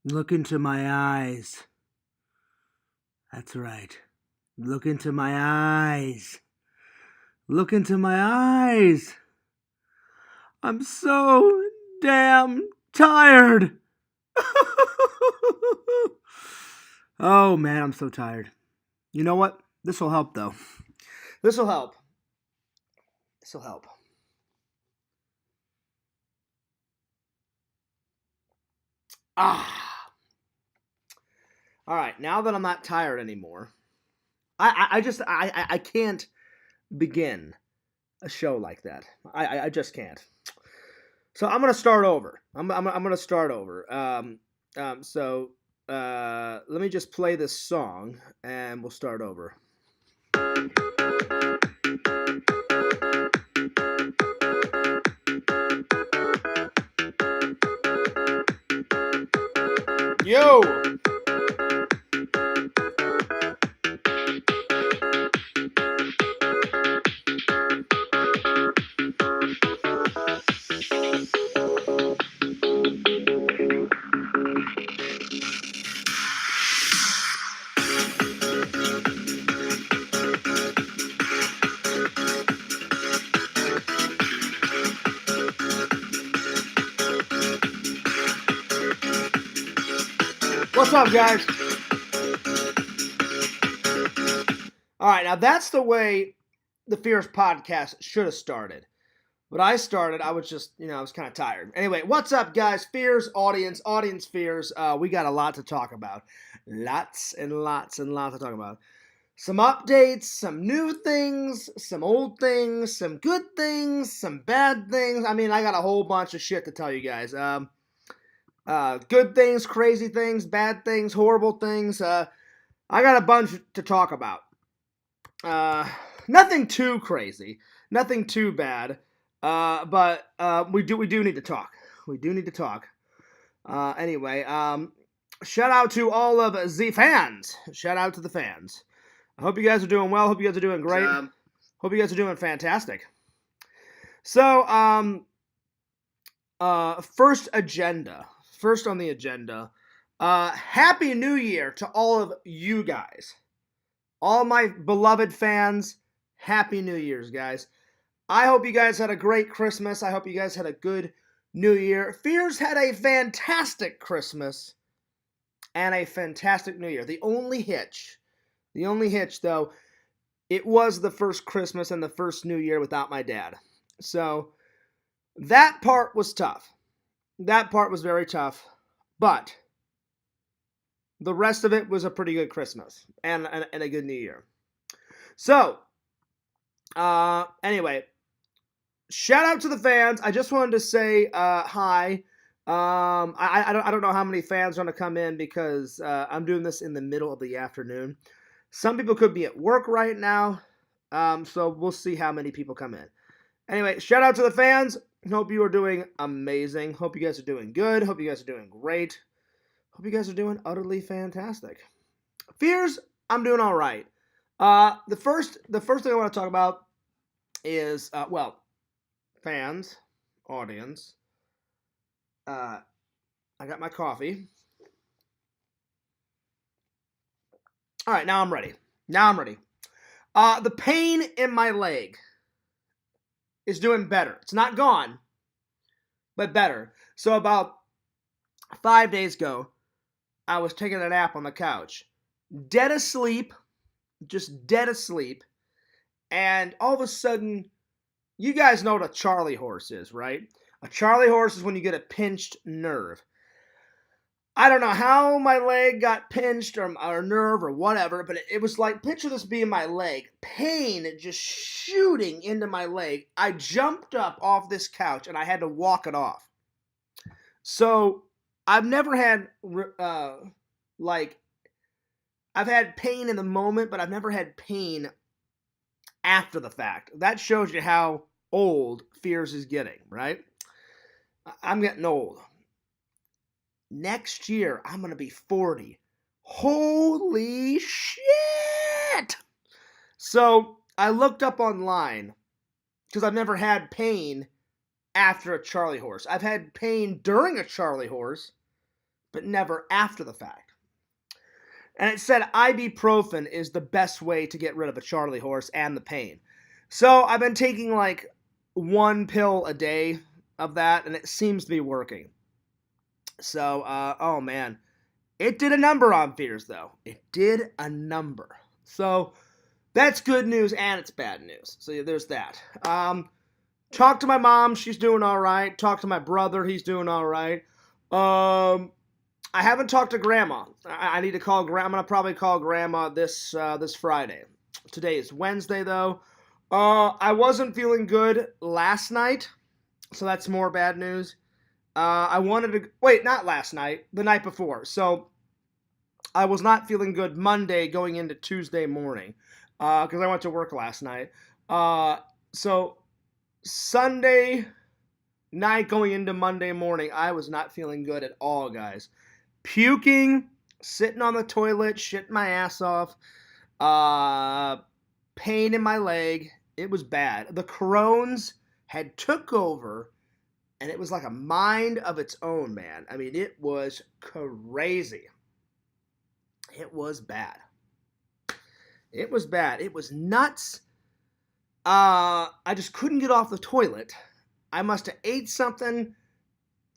Look into my eyes. That's right. Look into my eyes. Look into my eyes. I'm so damn tired. Oh man, I'm so tired. You know what? This will help though. This will help. This will help. Ah. All right, now that I'm not tired anymore, I can't begin a show like that. I just can't. So I'm gonna start over. I'm gonna start over. So let me just play this song and we'll start over. Yo. What's up, guys? All right, now that's the way the Fears podcast should have started. But I started, I was just, I was kind of tired. Anyway, what's up, guys? Fears, audience Fears. We got a lot to talk about. Lots and lots and lots to talk about. Some updates, some new things, some old things, some good things, some bad things. I mean, I got a whole bunch of shit to tell you guys. Good things, crazy things, bad things, horrible things. I got a bunch to talk about. Nothing too crazy, nothing too bad. But we do need to talk. We do need to talk. Anyway, shout out to all of the fans. Shout out to the fans. I hope you guys are doing well. Hope you guys are doing great. Hope you guys are doing fantastic. So, first on the agenda. Happy New Year to all of you guys. All my beloved fans, Happy New Year's, guys. I hope you guys had a great Christmas. I hope you guys had a good New Year. Fears had a fantastic Christmas and a fantastic New Year. The only hitch, though, it was the first Christmas and the first New Year without my dad. So that part was tough. That part was very tough. But the rest of it was a pretty good Christmas and a good New Year. So, anyway, shout out to the fans. I just wanted to say hi. I don't know how many fans are going to come in because I'm doing this in the middle of the afternoon. Some people could be at work right now, so we'll see how many people come in. Anyway, shout out to the fans. Hope you are doing amazing. Hope you guys are doing good. Hope you guys are doing great. Hope you guys are doing utterly fantastic. Fears, I'm doing all right. The first thing I want to talk about is, fans, audience. I got my coffee. All right, now I'm ready. The pain in my leg is doing better. It's not gone, but better. So about 5 days ago, I was taking a nap on the couch. Dead asleep. Just dead asleep. And all of a sudden, you guys know what a Charlie horse is, right? A Charlie horse is when you get a pinched nerve. I don't know how my leg got pinched or nerve or whatever, but it was like, picture this being my leg. Pain just shooting into my leg. I jumped up off this couch and I had to walk it off. So I've never had, I've had pain in the moment, but I've never had pain after the fact. That shows you how old Fears is getting, right? I'm getting old. Next year, I'm going to be 40. Holy shit! So I looked up online because I've never had pain after a Charlie horse. I've had pain during a Charlie horse, but never after the fact. And it said ibuprofen is the best way to get rid of a Charlie horse and the pain. So I've been taking like 1 pill a day of that, and it seems to be working. So, oh man, it did a number on fears, though. It did a number. So that's good news, and it's bad news. So yeah, there's that. Talk to my mom, she's doing all right. Talk to my brother, he's doing all right. I haven't talked to Grandma. I need to call Grandma. I'm gonna probably call Grandma this Friday. Today is Wednesday, though. I wasn't feeling good last night, so that's more bad news. I wanted to wait, not last night, the night before. So I was not feeling good Monday going into Tuesday morning because I went to work last night. So Sunday night going into Monday morning, I was not feeling good at all, guys. Puking, sitting on the toilet, shitting my ass off, pain in my leg. It was bad. The Crohn's had took over, and it was like a mind of its own, man. I mean, it was crazy. It was bad. It was bad. It was nuts. I just couldn't get off the toilet. I must have ate something.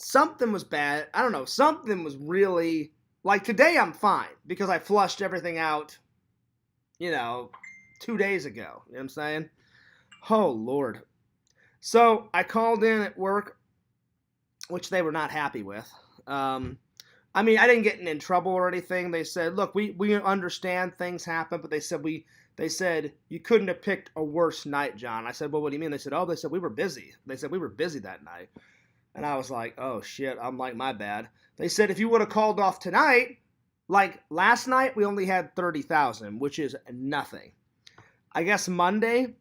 Something was bad. I don't know. Something was really... Like, today I'm fine because I flushed everything out, 2 days ago. You know what I'm saying? Oh, Lord. So, I called in at work, which they were not happy with. I mean, I didn't get in trouble or anything. They said, look, we understand things happen, but they said you couldn't have picked a worse night, John. I said, well, what do you mean? They said we were busy. They said we were busy that night. And I was like, oh, shit, I'm like, my bad. They said if you would have called off tonight, like last night, we only had 30,000, which is nothing. I guess Monday,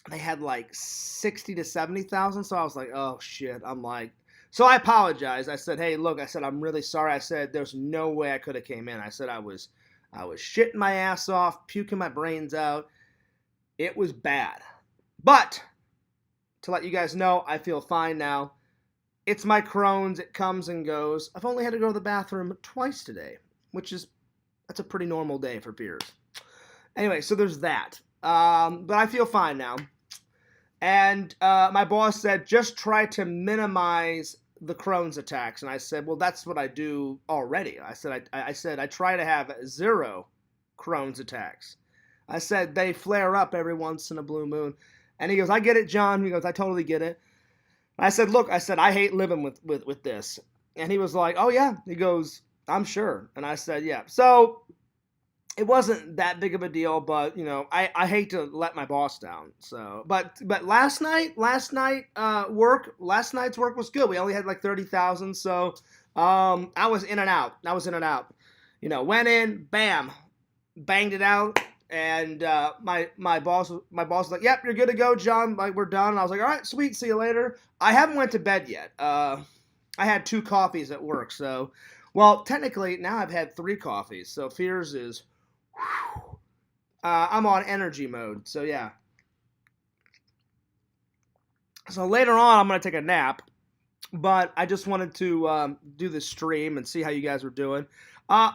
they had like 60 to 70,000. So I was like, oh, shit. I'm like, so I apologized. I said, hey, look, I said, I'm really sorry. I said, there's no way I could have came in. I said, I was shitting my ass off, puking my brains out. It was bad. But to let you guys know, I feel fine now. It's my Crohn's. It comes and goes. I've only had to go to the bathroom twice today, that's a pretty normal day for peers. Anyway, so there's that. But I feel fine now. And my boss said, just try to minimize the Crohn's attacks. And I said, well, that's what I do already. I said I try to have 0 Crohn's attacks. I said, they flare up every once in a blue moon. And he goes, I get it, John. He goes, I totally get it. I said, look, I hate living with this. And he was like, oh, yeah. He goes, I'm sure. And I said, yeah. So it wasn't that big of a deal, but, I hate to let my boss down. So, but last night's work was good. We only had like 30,000. So I was in and out. Went in, bam, banged it out. And my boss was like, yep, you're good to go, John. Like, we're done. And I was like, all right, sweet, see you later. I haven't went to bed yet. I had 2 coffees at work. So, well, technically, now I've had 3 coffees. So fears is, I'm on energy mode. So, yeah. So later on, I'm going to take a nap. But I just wanted to do this stream and see how you guys were doing. I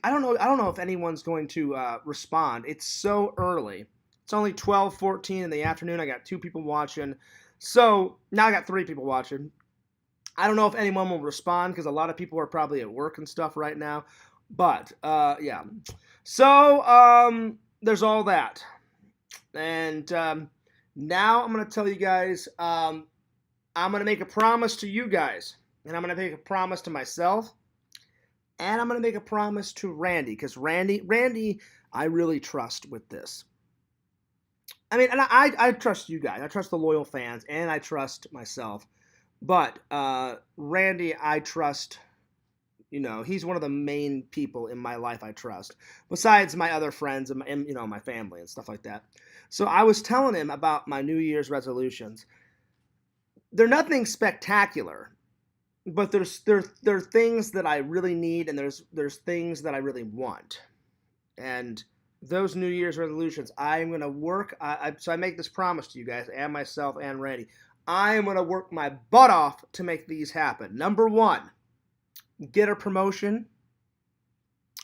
don't know if anyone's going to respond. It's so early. It's only 12:14 in the afternoon. I got 2 people watching. So now I got 3 people watching. I don't know if anyone will respond because a lot of people are probably at work and stuff right now. But yeah. So there's all that. And now I'm going to tell you guys, I'm going to make a promise to you guys. And I'm going to make a promise to myself. And I'm going to make a promise to Randy, because Randy, I really trust with this. I mean, and I trust you guys. I trust the loyal fans, and I trust myself. But Randy, I trust, he's one of the main people in my life I trust, besides my other friends and my family and stuff like that. So I was telling him about my New Year's resolutions. They're nothing spectacular. But there are things that I really need, and there's things that I really want. And those New Year's resolutions, I'm going to work. So I make this promise to you guys and myself and Randy. I am going to work my butt off to make these happen. Number 1, get a promotion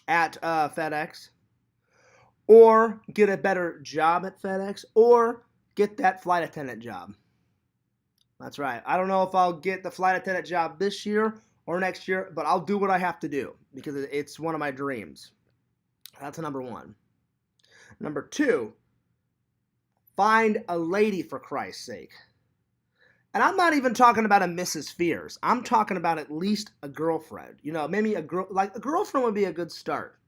at FedEx, or get a better job at FedEx, or get that flight attendant job. That's right. I don't know if I'll get the flight attendant job this year or next year, but I'll do what I have to do because it's one of my dreams. That's number one. Number two, find a lady, for Christ's sake. And I'm not even talking about a Mrs. Fears. I'm talking about at least a girlfriend. You know, maybe a girlfriend would be a good start.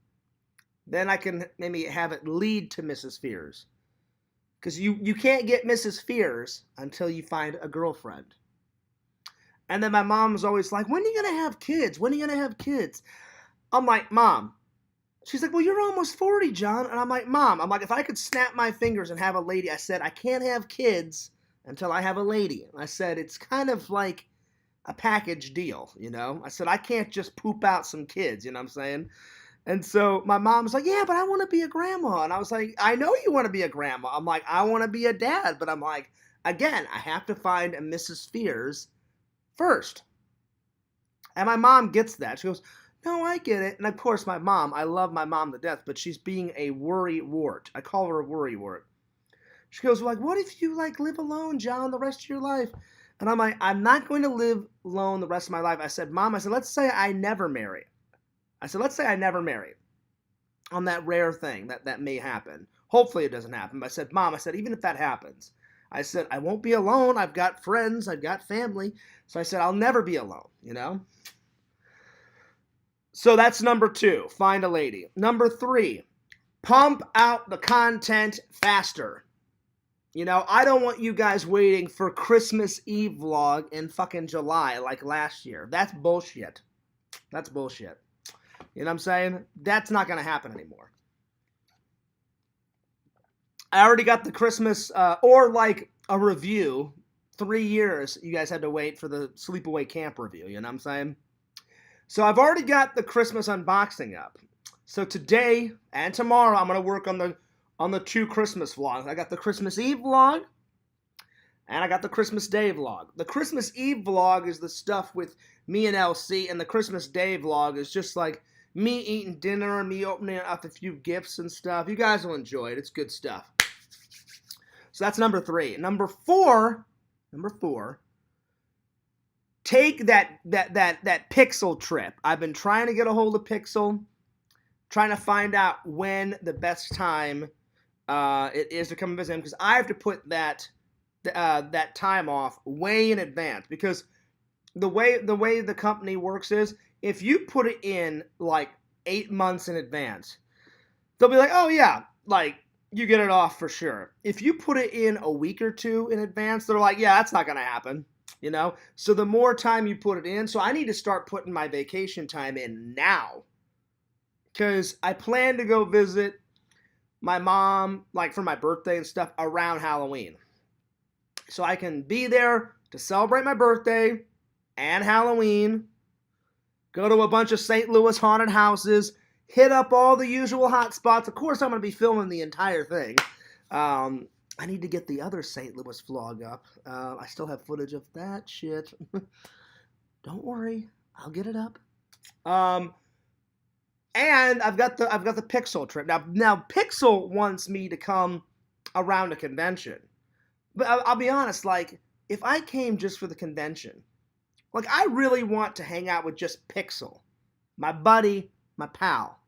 Then I can maybe have it lead to Mrs. Fears. Because you can't get Mrs. Fears until you find a girlfriend. And then my mom's always like, when are you going to have kids? When are you going to have kids? I'm like, Mom. She's like, well, you're almost 40, John. And I'm like, Mom, if I could snap my fingers and have a lady, I said, I can't have kids until I have a lady. And I said, it's kind of like a package deal, you know? I said, I can't just poop out some kids, you know what I'm saying? And so my mom was like, yeah, but I want to be a grandma. And I was like, I know you want to be a grandma. I'm like, I want to be a dad. But I'm like, again, I have to find a Mrs. Fears first. And my mom gets that. She goes, no, I get it. And of course, my mom, I love my mom to death, but she's being a worry wart. I call her a worry wart. She goes, like, what if you, like, live alone, John, the rest of your life? And I'm like, I'm not going to live alone the rest of my life. I said, Mom, let's say I never marry. Let's say I never marry. On that rare thing that may happen. Hopefully it doesn't happen. But I said, Mom, even if that happens, I said, I won't be alone. I've got friends. I've got family. So I said, I'll never be alone, you know? So that's number two, find a lady. Number three, pump out the content faster. You know, I don't want you guys waiting for Christmas Eve vlog in fucking July like last year. That's bullshit. That's bullshit. You know what I'm saying? That's not going to happen anymore. I already got the Christmas, or like a review. 3 years you guys had to wait for the Sleepaway Camp review. You know what I'm saying? So I've already got the Christmas unboxing up. So today and tomorrow I'm going to work on the 2 Christmas vlogs. I got the Christmas Eve vlog and I got the Christmas Day vlog. The Christmas Eve vlog is the stuff with me and LC, and the Christmas Day vlog is just like me eating dinner and me opening up a few gifts and stuff. You guys will enjoy it. It's good stuff. So that's number 3. Number four, take that Pixel trip. I've been trying to get a hold of Pixel, trying to find out when the best time it is to come visit him, because I have to put that time off way in advance, because the way the company works is if you put it in like 8 months in advance, they'll be like, oh yeah, like you get it off for sure. If you put it in a week or 2 in advance, they're like, yeah, that's not going to happen. You know, so the more time you put it in, so I need to start putting my vacation time in now, because I plan to go visit my mom, like for my birthday and stuff, around Halloween. So I can be there to celebrate my birthday and Halloween, go to a bunch of St. Louis haunted houses, hit up all the usual hot spots. Of course, I'm going to be filming the entire thing. I need to get the other St. Louis vlog up. I still have footage of that shit. Don't worry, I'll get it up. And I've got the Pixel trip. Now Pixel wants me to come around a convention. But I'll be honest, like, if I came just for the convention, like, I really want to hang out with just Pixel, my buddy, my pal.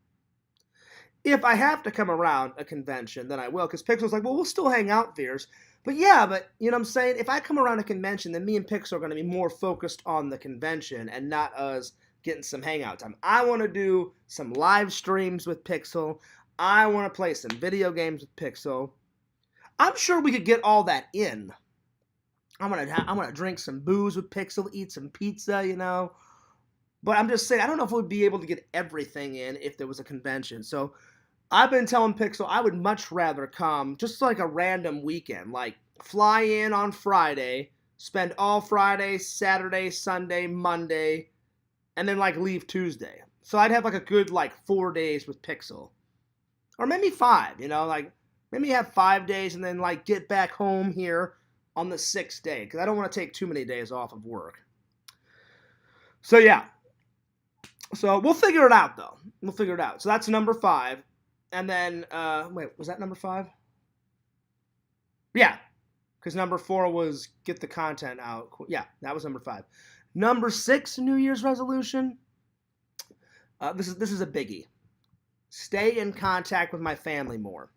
If I have to come around a convention, then I will, because Pixel's like, well, we'll still hang out, Fears. But yeah, but, you know what I'm saying? If I come around a convention, then me and Pixel are going to be more focused on the convention and not us getting some hangout time. I want to do some live streams with Pixel. I want to play some video games with Pixel. I'm sure we could get all that in. I'm gonna drink some booze with Pixel, eat some pizza, you know. But I'm just saying, I don't know if we'd be able to get everything in if there was a convention. So I've been telling Pixel I would much rather come just like a random weekend. Like, fly in on Friday, spend all Friday, Saturday, Sunday, Monday, and then, like, leave Tuesday. So I'd have, like, a good, like, 4 days with Pixel. Or maybe 5, you know, like, maybe have 5 days and then, like, get back home here on the 6th day, because I don't want to take too many days off of work. So, yeah. So we'll figure it out, though. We'll figure it out. So that's number 5. And then, wait, was that number 5? Yeah, because number 4 was get the content out. Yeah, that was number 5. Number 6 New Year's resolution. This is a biggie. Stay in contact with my family more.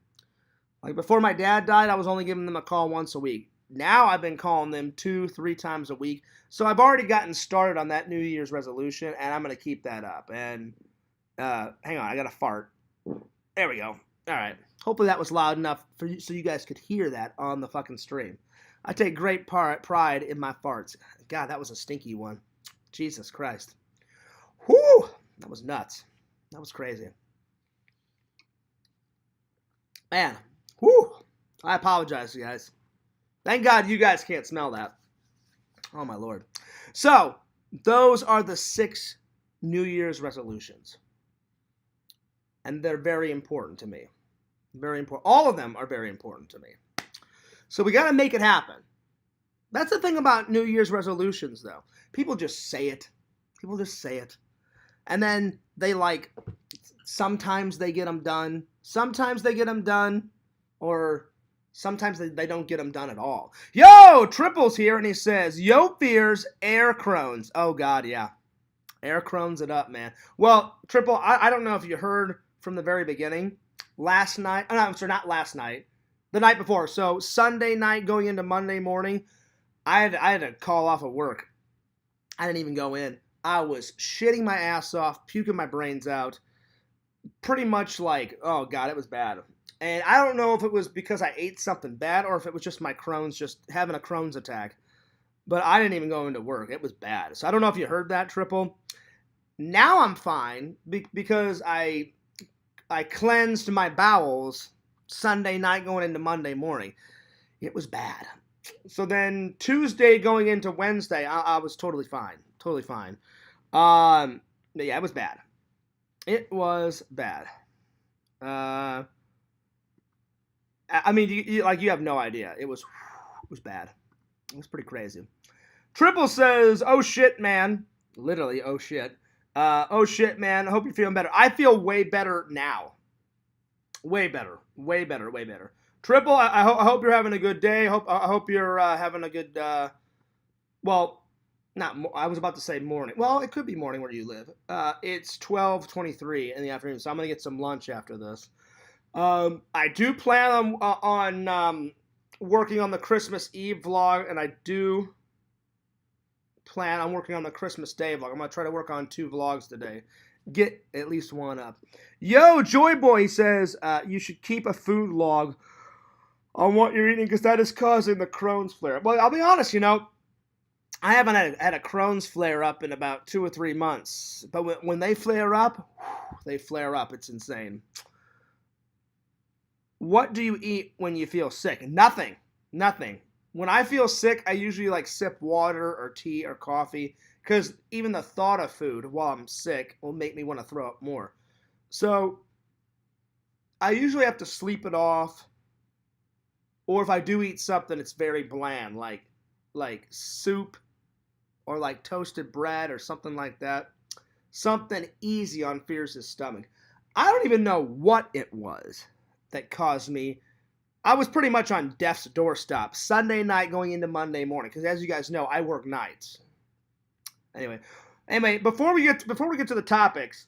Like before my dad died, I was only giving them a call once a week. Now I've been calling them 2-3 times a week. So I've already gotten started on that New Year's resolution, and I'm going to keep that up. And hang on, I got to fart. There we go. All right. Hopefully that was loud enough for you, so you guys could hear that on the fucking stream. I take great pride in my farts. God, that was a stinky one. Jesus Christ. Whew. That was nuts. That was crazy. Man. Whew. I apologize, you guys. Thank God you guys can't smell that. Oh, my Lord. So, those are the 6 New Year's resolutions. And they're very important to me. Very important. All of them are very important to me. So we got to make it happen. That's the thing about New Year's resolutions, though. People just say it. People just say it. And then they sometimes they get them done. Sometimes they get them done. Or sometimes they don't get them done at all. Yo, Triple's here, and he says, yo, Fears, air crones. Oh, God, yeah. Air crones it up, man. Well, Triple, I don't know if you heard from the very beginning. Last night, oh, no, I'm sorry, not last night. The night before. So Sunday night going into Monday morning, I had to call off of work. I didn't even go in. I was shitting my ass off, puking my brains out. Pretty much oh, God, it was bad. And I don't know if it was because I ate something bad or if it was just my Crohn's, just having a Crohn's attack. But I didn't even go into work. It was bad. So I don't know if you heard that, Triple. Now I'm fine because I cleansed my bowels Sunday night going into Monday morning. It was bad. So then Tuesday going into Wednesday, I was totally fine. Totally fine. But yeah, it was bad. It was bad. I mean, you have no idea. It was bad. It was pretty crazy. Triple says, oh shit, man. Literally, oh shit. Oh shit, man. I hope you're feeling better. I feel way better now. Way better. Way better. Way better. Triple, I hope you're having a good day. I hope you're having a good, well, I was about to say morning. Well, it could be morning where you live. It's 12:23 in the afternoon, so I'm going to get some lunch after this. I do plan on working on the Christmas Eve vlog, and I do plan on working on the Christmas Day vlog. I'm going to try to work on 2 vlogs today. Get at least 1 up. Yo, Joy Boy says you should keep a food log on what you're eating because that is causing the Crohn's flare. Well, I'll be honest, I haven't had a Crohn's flare up in about 2 or 3 months. But when they flare up, they flare up. It's insane. What do you eat when you feel sick? Nothing. When I feel sick, I usually sip water or tea or coffee because even the thought of food while I'm sick will make me want to throw up more. So I usually have to sleep it off, or if I do eat something, it's very bland, like soup or toasted bread or something like that. Something easy on Fierce's stomach. I don't even know what it was that caused me. I was pretty much on death's doorstep Sunday night going into Monday morning because, as you guys know, I work nights. Anyway, before we get to the topics,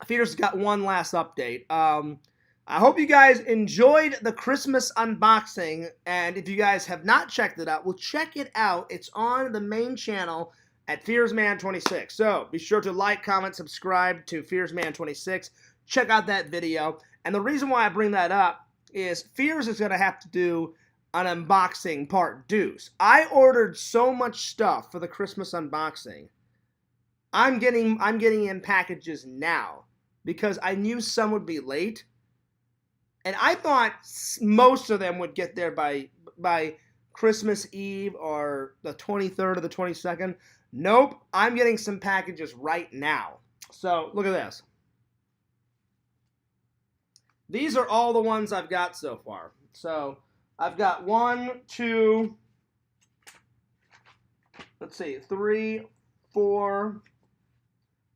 Fierce's got one last update. I hope you guys enjoyed the Christmas unboxing, and if you guys have not checked it out, well, check it out. It's on the main channel at FearsMan26. So be sure to like, comment, subscribe to FearsMan26. Check out that video. And the reason why I bring that up is Fears is going to have to do an unboxing part deuce. I ordered so much stuff for the Christmas unboxing. I'm getting in packages now because I knew some would be late. And I thought most of them would get there by Christmas Eve or the 23rd or the 22nd. Nope, I'm getting some packages right now. So look at this. These are all the ones I've got so far. So I've got 3, 4,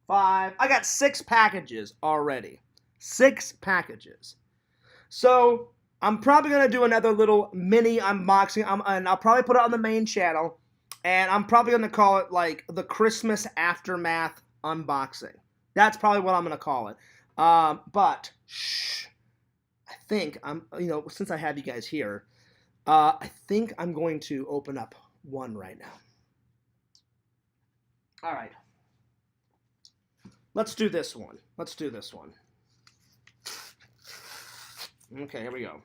5. I got 6 packages already. 6 packages. So I'm probably going to do another little mini unboxing, and I'll probably put it on the main channel, and I'm probably going to call it like the Christmas Aftermath unboxing. That's probably what I'm going to call it. But shh, I think since I have you guys here, I think I'm going to open up one right now. All right. Let's do this one. Okay, here we go.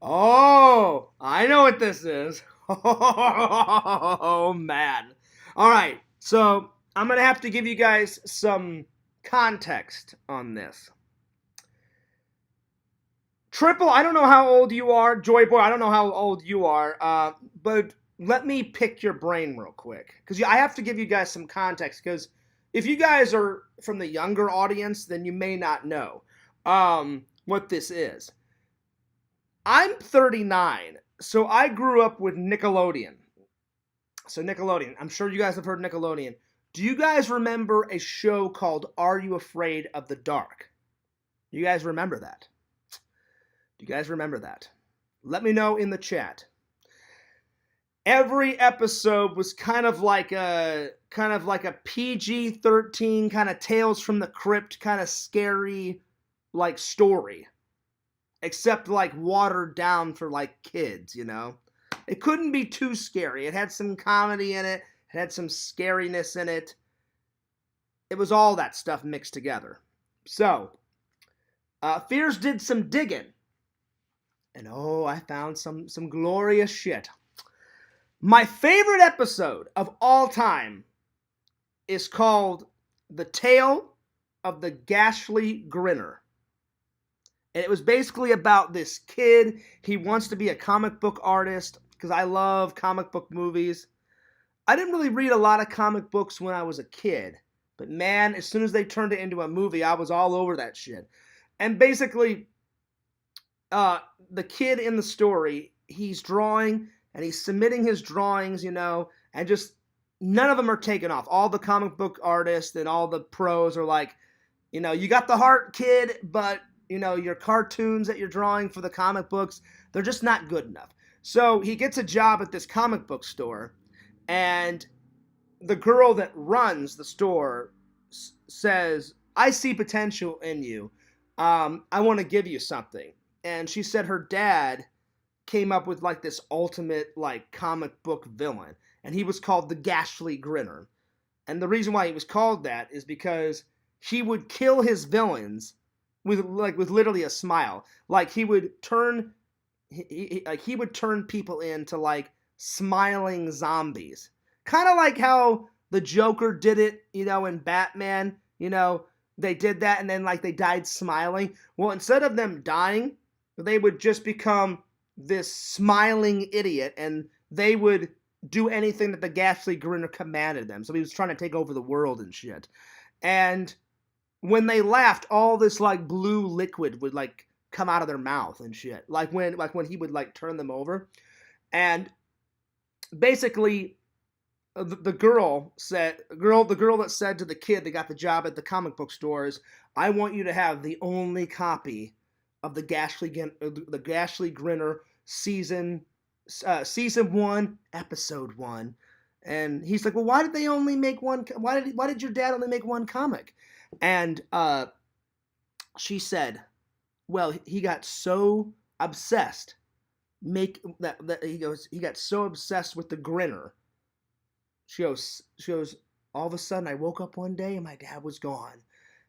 Oh, I know what this is. Oh, man. All right, so I'm going to have to give you guys some context on this. Triple, I don't know how old you are. Joy Boy, I don't know how old you are. But let me pick your brain real quick. Because I have to give you guys some context. Because if you guys are from the younger audience, then you may not know what this is. I'm 39, so I grew up with Nickelodeon. So Nickelodeon, I'm sure you guys have heard Nickelodeon. Do you guys remember a show called Are You Afraid of the Dark? Do you guys remember that? Let me know in the chat. Every episode was kind of like a PG-13 kind of Tales from the Crypt kind of scary like story. Except like watered down for like kids, you know. It couldn't be too scary. It had some comedy in it. It had some scariness in it. It was all that stuff mixed together. So, Fears did some digging. And I found some glorious shit. My favorite episode of all time is called The Tale of the Ghastly Grinner. And it was basically about this kid. He wants to be a comic book artist because I love comic book movies. I didn't really read a lot of comic books when I was a kid. But man, as soon as they turned it into a movie, I was all over that shit. And basically, the kid in the story, he's drawing and he's submitting his drawings, and just none of them are taken off. All the comic book artists and all the pros are like, you got the heart, kid, but your cartoons that you're drawing for the comic books, they're just not good enough. So he gets a job at this comic book store, and the girl that runs the store says, I see potential in you. I want to give you something. And she said her dad came up with like this ultimate like comic book villain, and he was called the Ghastly Grinner. And the reason why he was called that is because he would kill his villains with literally a smile. Like he would turn people into like smiling zombies. Kind of like how the Joker did it, in Batman, they did that and then like they died smiling. Well, instead of them dying, they would just become this smiling idiot and they would do anything that the Ghastly Grinner commanded them. So he was trying to take over the world and shit. And when they laughed, all this like blue liquid would like come out of their mouth and shit. Like when he would like turn them over. And basically the girl that said to the kid that got the job at the comic book stores, I want you to have the only copy of the Ghastly Grinner season 1, episode 1. And he's like, well, why did they only make one? Why did your dad only make one comic? And she said, well, he got so obsessed. He got so obsessed with the Grinner. She goes, all of a sudden I woke up one day and my dad was gone.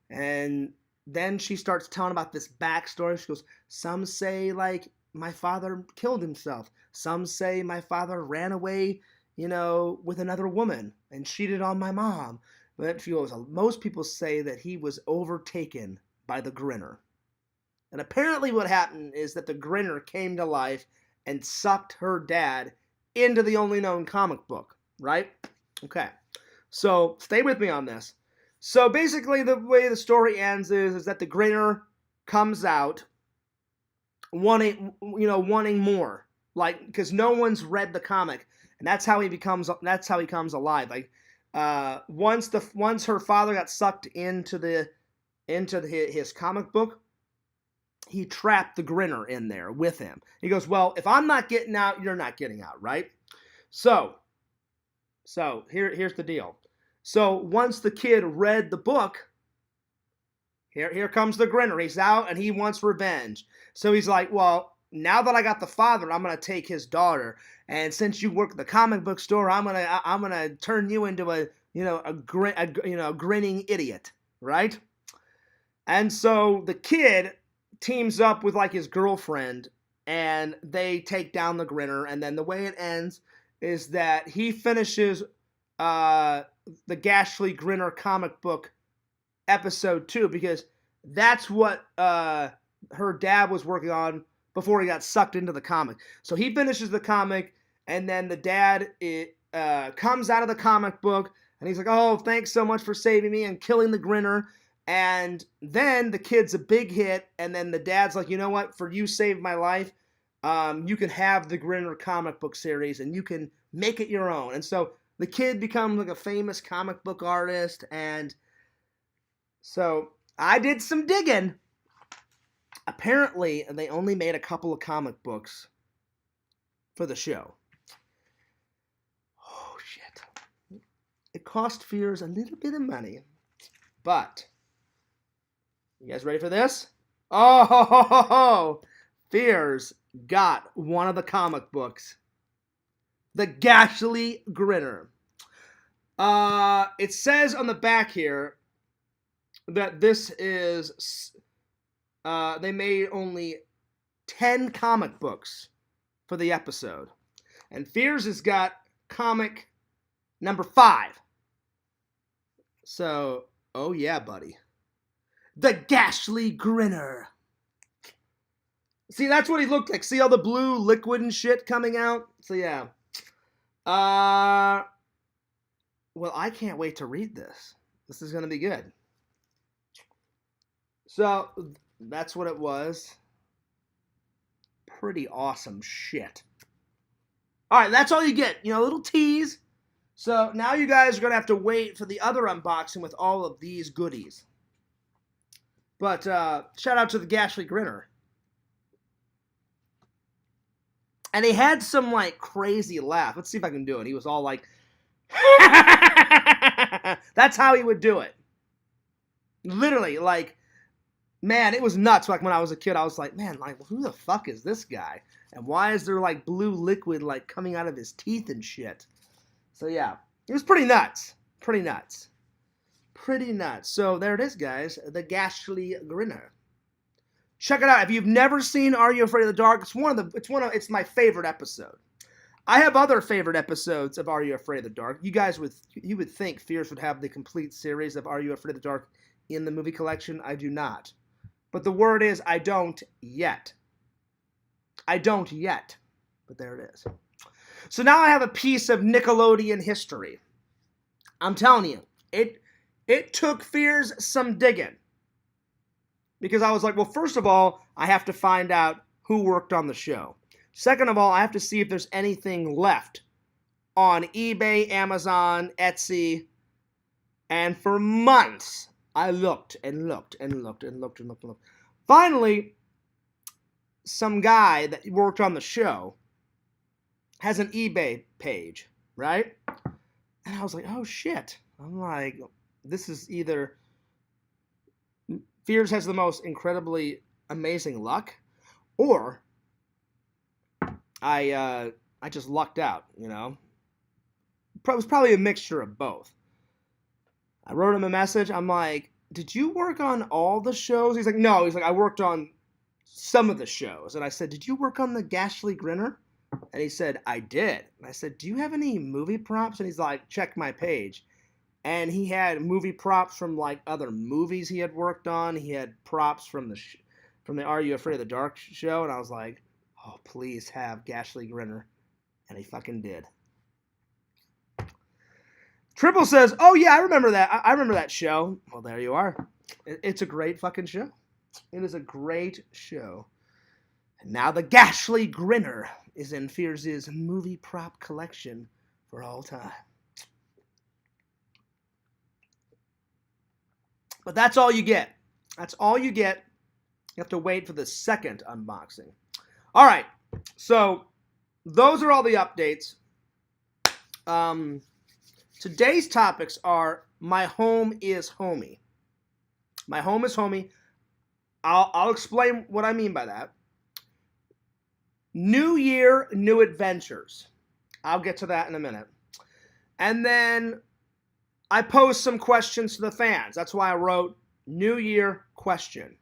And then she starts telling about this backstory. She goes, some say like my father killed himself. Some say my father ran away, with another woman and cheated on my mom. But she goes, most people say that he was overtaken by the Grinner. And apparently what happened is that the Grinner came to life and sucked her dad into the only known comic book, right? Okay. So stay with me on this. So basically the way the story ends is that the Grinner comes out wanting more, like, because no one's read the comic, and that's how he comes alive. Like, once her father got sucked into his comic book, he trapped the Grinner in there with him. He goes, well, if I'm not getting out, you're not getting out, right? So here's the deal. So once the kid read the book, here comes the Grinner. He's out and he wants revenge. So he's like, well, now that I got the father, I'm gonna take his daughter. And since you work at the comic book store, I'm gonna turn you into a grinning idiot, right? And so the kid teams up with like his girlfriend, and they take down the Grinner. And then the way it ends is that he finishes the Ghastly Grinner comic book episode 2, because that's what her dad was working on before he got sucked into the comic. So he finishes the comic, and then the dad comes out of the comic book, and he's like, oh, thanks so much for saving me and killing the Grinner. And then the kid's a big hit, and then the dad's like, you know what, for you saved my life, you can have the Grinner comic book series, and you can make it your own. And so the kid becomes like a famous comic book artist, and so I did some digging. Apparently, they only made a couple of comic books for the show. Oh, shit. It cost Fears a little bit of money, but you guys ready for this? Oh, Fears got one of the comic books. The Ghastly Grinner. It says on the back here that this is, they made only 10 comic books for the episode. And Fears has got comic number 5. So, oh yeah, buddy. The Ghastly Grinner. See, that's what he looked like. See all the blue liquid and shit coming out? So, yeah. Well, I can't wait to read this. This is going to be good. So, that's what it was. Pretty awesome shit. Alright, that's all you get. A little tease. So, now you guys are going to have to wait for the other unboxing with all of these goodies. But, shout out to the Ghastly Grinner. And he had some, like, crazy laugh. Let's see if I can do it. He was all like, that's how he would do it. Literally, like, man, it was nuts. Like, when I was a kid, I was like, man, like, who the fuck is this guy? And why is there, like, blue liquid, like, coming out of his teeth and shit? So, yeah, it was pretty nuts. Pretty nuts. Pretty nuts. So, there it is, guys. The Ghastly Grinner. Check it out. If you've never seen Are You Afraid of the Dark, it's my favorite episode. I have other favorite episodes of Are You Afraid of the Dark. You would think Fears would have the complete series of Are You Afraid of the Dark in the movie collection. I do not. But the word is, I don't yet. I don't yet. But there it is. So now I have a piece of Nickelodeon history. I'm telling you, it took Fears some digging. Because I was like, well, first of all, I have to find out who worked on the show. Second of all, I have to see if there's anything left on eBay, Amazon, Etsy. And for months, I looked and looked and looked and looked and looked and looked. Finally, some guy that worked on the show has an eBay page, right? And I was like, oh, shit. I'm like, this is either Fears has the most incredibly amazing luck, or I just lucked out, It was probably a mixture of both. I wrote him a message. I'm like, did you work on all the shows? He's like, no. He's like, I worked on some of the shows. And I said, did you work on the Ghastly Grinner? And he said, I did. And I said, do you have any movie props? And he's like, check my page. And he had movie props from, like, other movies he had worked on. He had props from the Are You Afraid of the Dark show. And I was like, oh, please have Ghastly Grinner. And he fucking did. Triple says, oh, yeah, I remember that. I remember that show. Well, there you are. It's a great fucking show. It is a great show. And now the Ghastly Grinner is in Fears' movie prop collection for all time. But that's all you get. That's all you get. You have to wait for the second unboxing. All right. So those are all the updates. Today's topics are my home is Homey. My home is Homey. I'll explain what I mean by that. New year, new adventures. I'll get to that in a minute. And then I posed some questions to the fans. That's why I wrote New Year question.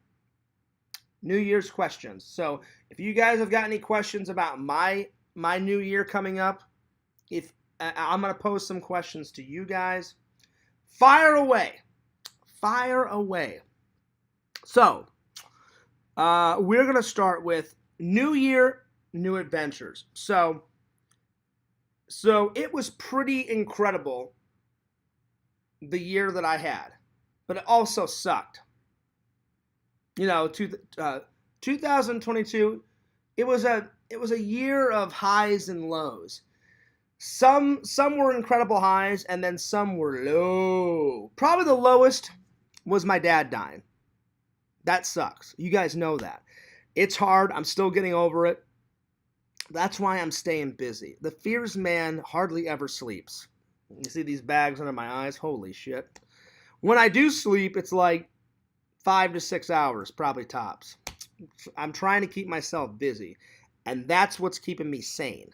New Year's questions. So if you guys have got any questions about my new year coming up, if I'm going to pose some questions to you guys, fire away. Fire away. So we're going to start with New Year, new adventures. So it was pretty incredible the year that I had, but it also sucked. You know, 2022, it was a year of highs and lows. Some were incredible highs, and then some were low. Probably the lowest was my dad dying. That sucks. You guys know that. It's hard. I'm still getting over it. That's why I'm staying busy. The Fears man hardly ever sleeps. You see these bags under my eyes? Holy shit. When I do sleep, it's like 5 to 6 hours, probably tops. I'm trying to keep myself busy, and that's what's keeping me sane.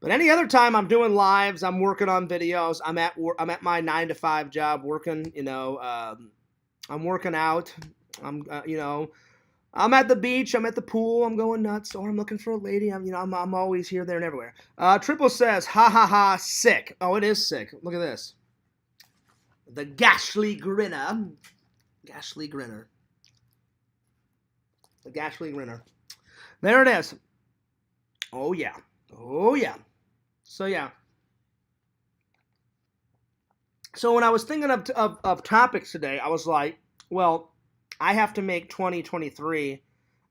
But any other time I'm doing lives, I'm working on videos, I'm at my 9 to 5 job working, I'm working out, I'm at the beach, I'm at the pool, I'm going nuts, or I'm looking for a lady, I'm always here, there, and everywhere. Triple says, ha ha ha, sick. Oh, it is sick. Look at this. The Ghastly Grinner. Ghastly Grinner. The Ghastly Grinner. There it is. Oh, yeah. Oh, yeah. So, yeah. So, when I was thinking of topics today, I was like, well, I have to make 2023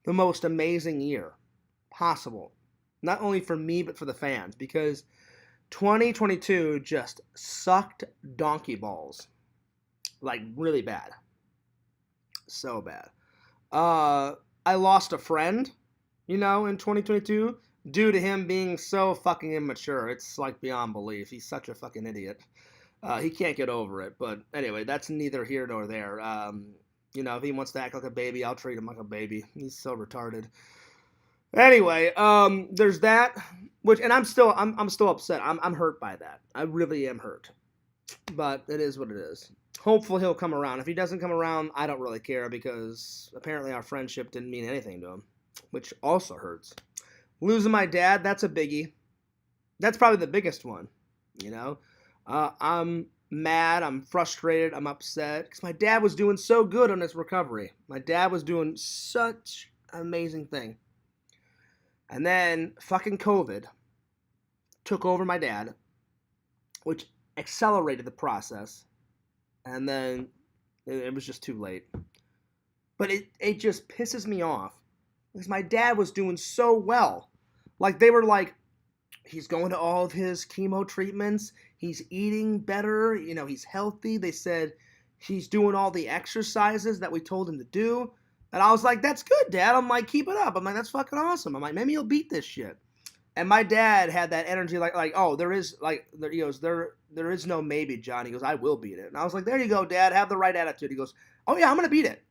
the most amazing year possible. Not only for me, but for the fans. Because 2022 just sucked donkey balls. Like, really bad. So bad. I lost a friend, in 2022 due to him being so fucking immature. It's like beyond belief. He's such a fucking idiot. He can't get over it. But anyway, that's neither here nor there. If he wants to act like a baby, I'll treat him like a baby. He's so retarded. Anyway, there's that. And I'm still upset. I'm hurt by that. I really am hurt. But it is what it is. Hopefully he'll come around. If he doesn't come around, I don't really care because apparently our friendship didn't mean anything to him, which also hurts. Losing my dad, that's a biggie. That's probably the biggest one, I'm mad, I'm frustrated, I'm upset because my dad was doing so good on his recovery. My dad was doing such an amazing thing. And then fucking COVID took over my dad, which accelerated the process. And then it was just too late. But it just pisses me off because my dad was doing so well. Like, they were like, he's going to all of his chemo treatments. He's eating better. He's healthy. They said he's doing all the exercises that we told him to do. And I was like, that's good, Dad. I'm like, keep it up. I'm like, that's fucking awesome. I'm like, maybe he'll beat this shit. And my dad had that energy like, oh, there is no maybe, John. He goes, I will beat it. And I was like, there you go, Dad. Have the right attitude. He goes, oh yeah, I'm gonna beat it.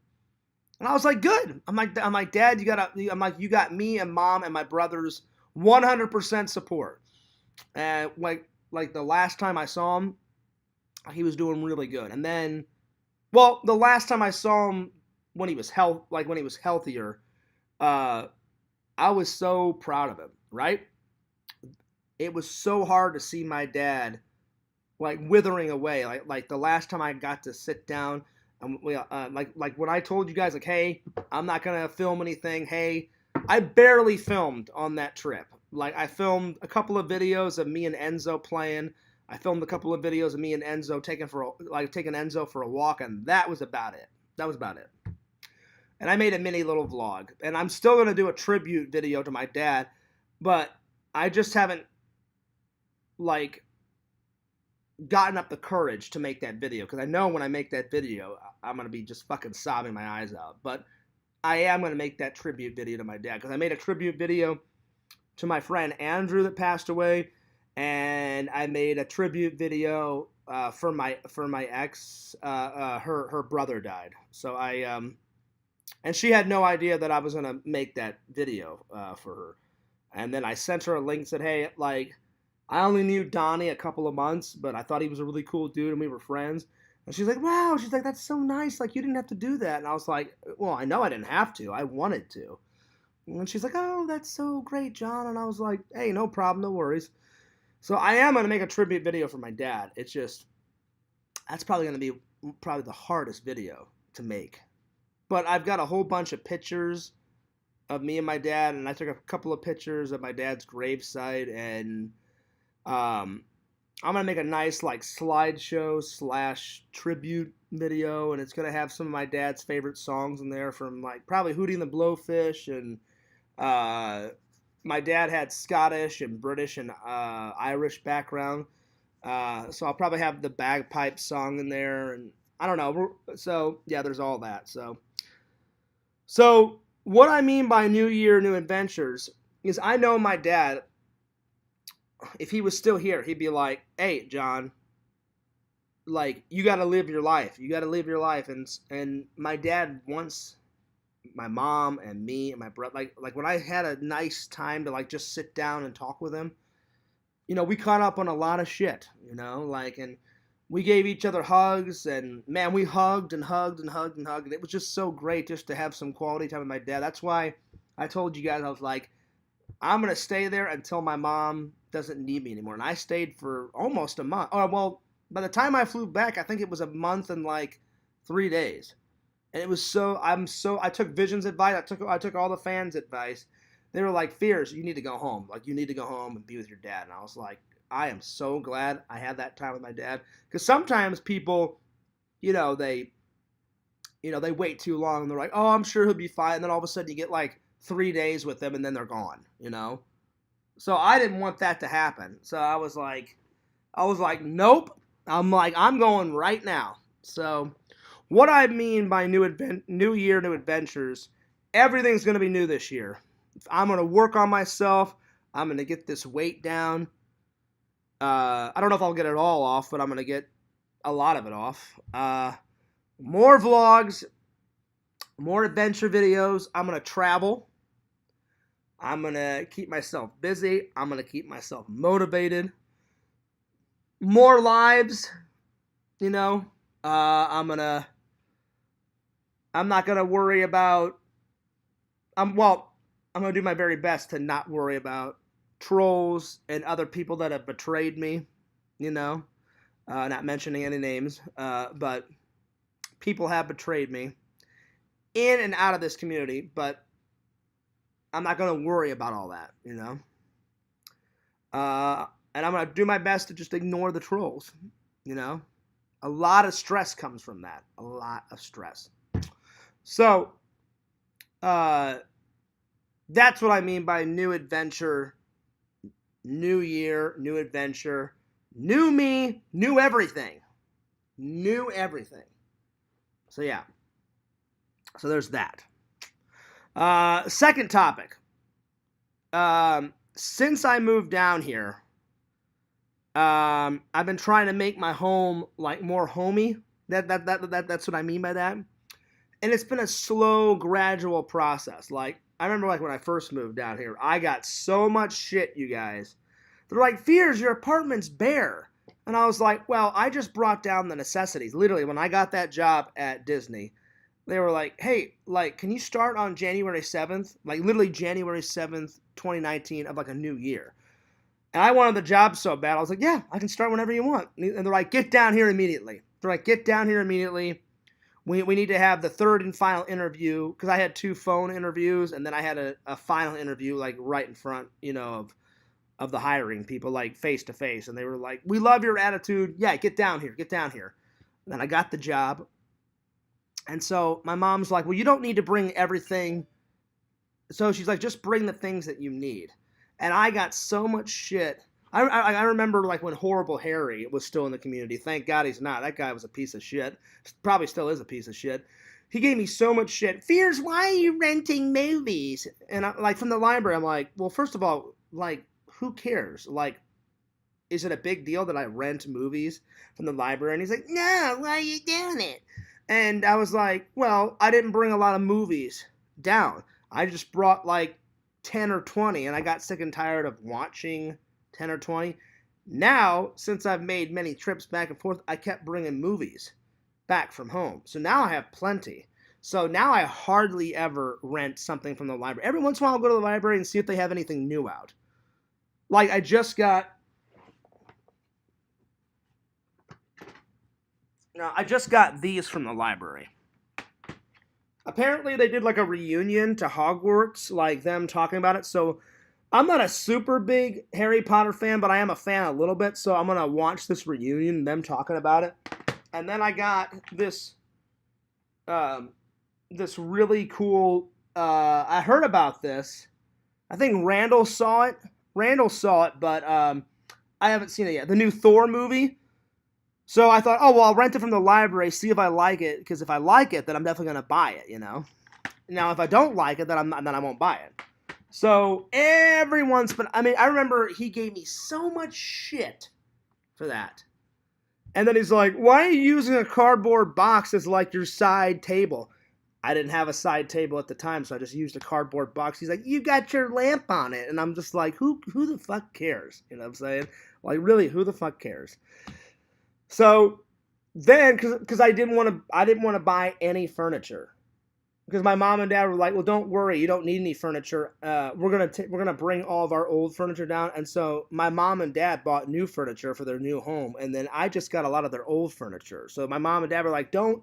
And I was like, good. I'm like, Dad, you got me and Mom and my brothers 100% support. And like the last time I saw him, he was doing really good. And then, well, the last time I saw him when he was healthier, I was so proud of him, right? It was so hard to see my dad like withering away. Like the last time I got to sit down and like when I told you guys like, hey, I'm not gonna film anything. Hey, I barely filmed on that trip. Like, I filmed a couple of videos of me and Enzo playing. I filmed a couple of videos of me and Enzo taking Enzo for a walk, and that was about it. and I made a mini little vlog. And I'm still going to do a tribute video to my dad, but I just haven't, like, gotten up the courage to make that video, because I know when I make that video, I'm going to be just fucking sobbing my eyes out. But I am going to make that tribute video to my dad, because I made a tribute video to my friend Andrew that passed away, and I made a tribute video for my ex. Her brother died, so and she had no idea that I was gonna make that video for her. And then I sent her a link, said, hey, like, I only knew Donnie a couple of months, but I thought he was a really cool dude and we were friends. And she's like, wow, she's like, that's so nice, like, you didn't have to do that. And I was like, well, I know I didn't have to, I wanted to. And she's like, oh, that's so great, John. And I was like, hey, no problem, no worries. So I am going to make a tribute video for my dad. It's just, that's probably going to be probably the hardest video to make. But I've got a whole bunch of pictures of me and my dad, and I took a couple of pictures of my dad's gravesite, and I'm going to make a nice, like, slideshow / tribute video, and it's going to have some of my dad's favorite songs in there from, like, probably Hootie and the Blowfish, and my dad had Scottish and British and Irish background, so I'll probably have the bagpipe song in there, and I don't know. So yeah, there's all that. So what I mean by New Year, New Adventures is, I know my dad, if he was still here, he'd be like, hey, John, like, you got to live your life. You got to live your life. And my dad wants my mom and me and my brother, like when I had a nice time to, like, just sit down and talk with him, you know, we caught up on a lot of shit, you know, like, and we gave each other hugs, and man, we hugged and hugged and hugged and hugged, and it was just so great just to have some quality time with my dad. That's why I told you guys, I was like, I'm going to stay there until my mom doesn't need me anymore. And I stayed for almost a month. Oh, well, by the time I flew back, I think it was a month and like 3 days. And it was I took Vision's advice. I took all the fans' advice. They were like, Fears, you need to go home. Like, you need to go home and be with your dad. And I was like, I am so glad I had that time with my dad. Because sometimes people, they wait too long and they're like, oh, I'm sure he'll be fine. And then all of a sudden you get like 3 days with them and then they're gone, So I didn't want that to happen. So I was like, nope. I'm going right now. So what I mean by New Year, New Adventures, everything's going to be new this year. I'm going to work on myself. I'm going to get this weight down. I don't know if I'll get it all off, but I'm going to get a lot of it off. More vlogs, more adventure videos. I'm going to travel. I'm going to keep myself busy. I'm going to keep myself motivated. More lives, I'm not going to worry about, I'm going to do my very best to not worry about trolls and other people that have betrayed me, not mentioning any names, but people have betrayed me in and out of this community, but I'm not going to worry about all that, and I'm going to do my best to just ignore the trolls, A lot of stress comes from that, a lot of stress. So, that's what I mean by new adventure, new year, new adventure, new me, new everything. New everything. So, yeah. So, there's that. Second topic. Since I moved down here, I've been trying to make my home, like, more homey. That's what I mean by that. And it's been a slow, gradual process. Like, I remember, like, when I first moved down here, I got so much shit, you guys. They're like, Fears, your apartment's bare. And I was like, well, I just brought down the necessities. Literally, when I got that job at Disney, they were like, hey, like, can you start on January 7th? Like, literally January 7th, 2019, of, like, a new year. And I wanted the job so bad, I was like, yeah, I can start whenever you want. And they're like, get down here immediately. We need to have the third and final interview, because I had 2 phone interviews, and then I had a final interview, like, right in front, of the hiring people, like, face to face. And they were like, we love your attitude. Yeah, get down here. And then I got the job. And so my mom's like, well, you don't need to bring everything. So she's like, just bring the things that you need. And I got so much shit. I remember like when Horrible Harry was still in the community. Thank God he's not. That guy was a piece of shit. Probably still is a piece of shit. He gave me so much shit. Fears, why are you renting movies? And I, like from the library, I'm like, well, first of all, like, who cares? Like, is it a big deal that I rent movies from the library? And he's like, no, why are you doing it? And I was like, well, I didn't bring a lot of movies down. I just brought like 10 or 20, and I got sick and tired of watching 10 or 20. Now, since I've made many trips back and forth, I kept bringing movies back from home. So now I have plenty. So now I hardly ever rent something from the library. Every once in a while I'll go to the library and see if they have anything new out. Like I just got these from the library. Apparently they did like a reunion to Hogwarts, like them talking about it. So I'm not a super big Harry Potter fan, but I am a fan a little bit. So I'm gonna watch this reunion, them talking about it. And then I got this, this really cool. I heard about this. I think Randall saw it. But I haven't seen it yet. The new Thor movie. So I thought, oh well, I'll rent it from the library, see if I like it. Because if I like it, then I'm definitely gonna buy it. You know. Now if I don't like it, then I won't buy it. So every once, but I mean, I remember he gave me so much shit for that. And then he's like, why are you using a cardboard box as like your side table? I didn't have a side table at the time, so I just used a cardboard box. He's like, you got your lamp on it. And I'm just like, who the fuck cares? You know what I'm saying? Like, really, who the fuck cares? So then, because I didn't want to buy any furniture. Because my mom and dad were like, well, don't worry, you don't need any furniture. We're gonna bring all of our old furniture down. And so my mom and dad bought new furniture for their new home, and then I just got a lot of their old furniture. So my mom and dad were like, don't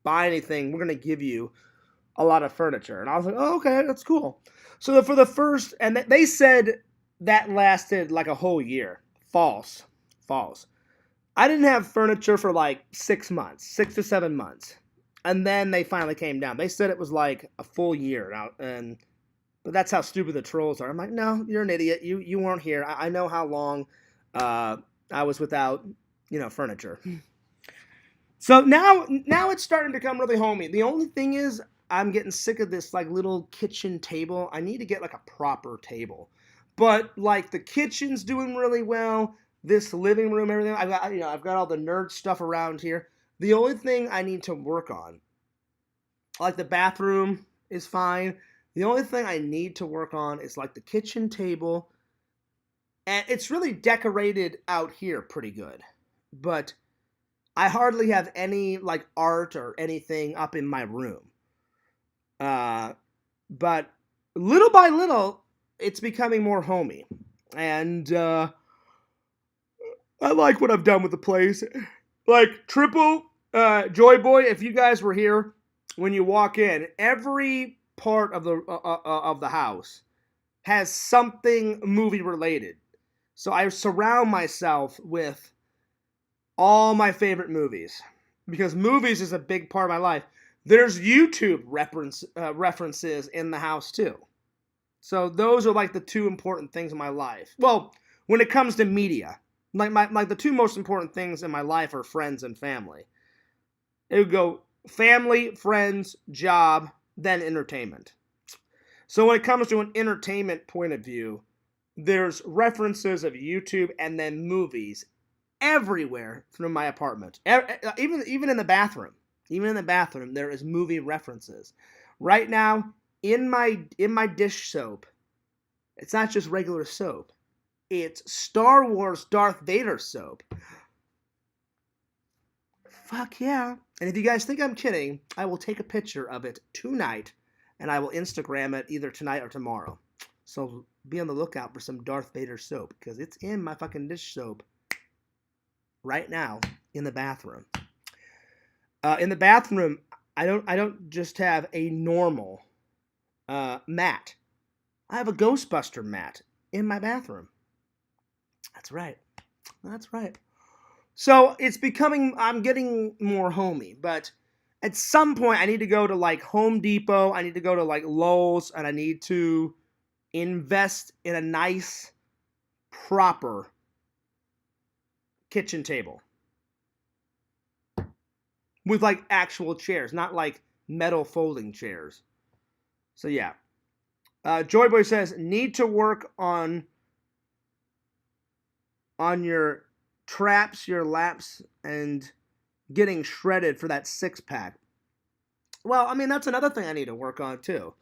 buy anything. We're gonna give you a lot of furniture. And I was like, oh, okay, that's cool. So for the first, and they said that lasted like a whole year. False. I didn't have furniture for like 6 months, 6 to 7 months. And then they finally came down. They said it was like a full year out, but that's how stupid the trolls are. I'm like, no, you're an idiot. You weren't here. I know how long I was without, furniture. So now it's starting to become really homey. The only thing is, I'm getting sick of this like little kitchen table. I need to get like a proper table. But like the kitchen's doing really well. This living room, everything. I've got all the nerd stuff around here. The only thing I need to work on, like the bathroom is fine. The only thing I need to work on is like the kitchen table. And it's really decorated out here pretty good. But I hardly have any like art or anything up in my room. But little by little, it's becoming more homey. And I like what I've done with the place. Like Triple Joy Boy, if you guys were here when you walk in, every part of the house has something movie related. So I surround myself with all my favorite movies because movies is a big part of my life. There's YouTube references in the house too. So those are like the two important things in my life. Well, when it comes to media. Like the two most important things in my life are friends and family. It would go family, friends, job, then entertainment. So when it comes to an entertainment point of view, there's references of YouTube and then movies everywhere through my apartment. Even in the bathroom. Even in the bathroom, there is movie references. Right now, in my dish soap, it's not just regular soap. It's Star Wars Darth Vader soap. Fuck yeah. And if you guys think I'm kidding, I will take a picture of it tonight, and I will Instagram it either tonight or tomorrow. So be on the lookout for some Darth Vader soap, because it's in my fucking dish soap right now in the bathroom. In the bathroom, I don't just have a normal mat. I have a Ghostbuster mat in my bathroom. That's right. So it's becoming, I'm getting more homey, but at some point I need to go to like Home Depot, I need to go to like Lowe's, and I need to invest in a nice, proper kitchen table with like actual chairs, not like metal folding chairs. So yeah. Joyboy says need to work on your traps, your laps, and getting shredded for that 6-pack. Well, I mean that's another thing I need to work on too.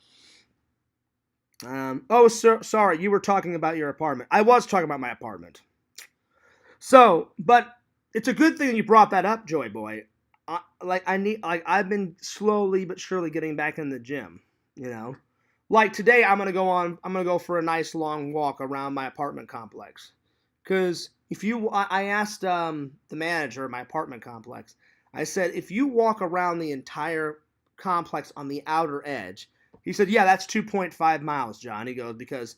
Sorry, you were talking about your apartment. I was talking about my apartment. So, but it's a good thing you brought that up, Joy Boy. I've been slowly but surely getting back in the gym. You know, like today I'm gonna go for a nice long walk around my apartment complex. Cause I asked the manager of my apartment complex. I said if you walk around the entire complex on the outer edge, he said, yeah, that's 2.5 miles, John. He goes,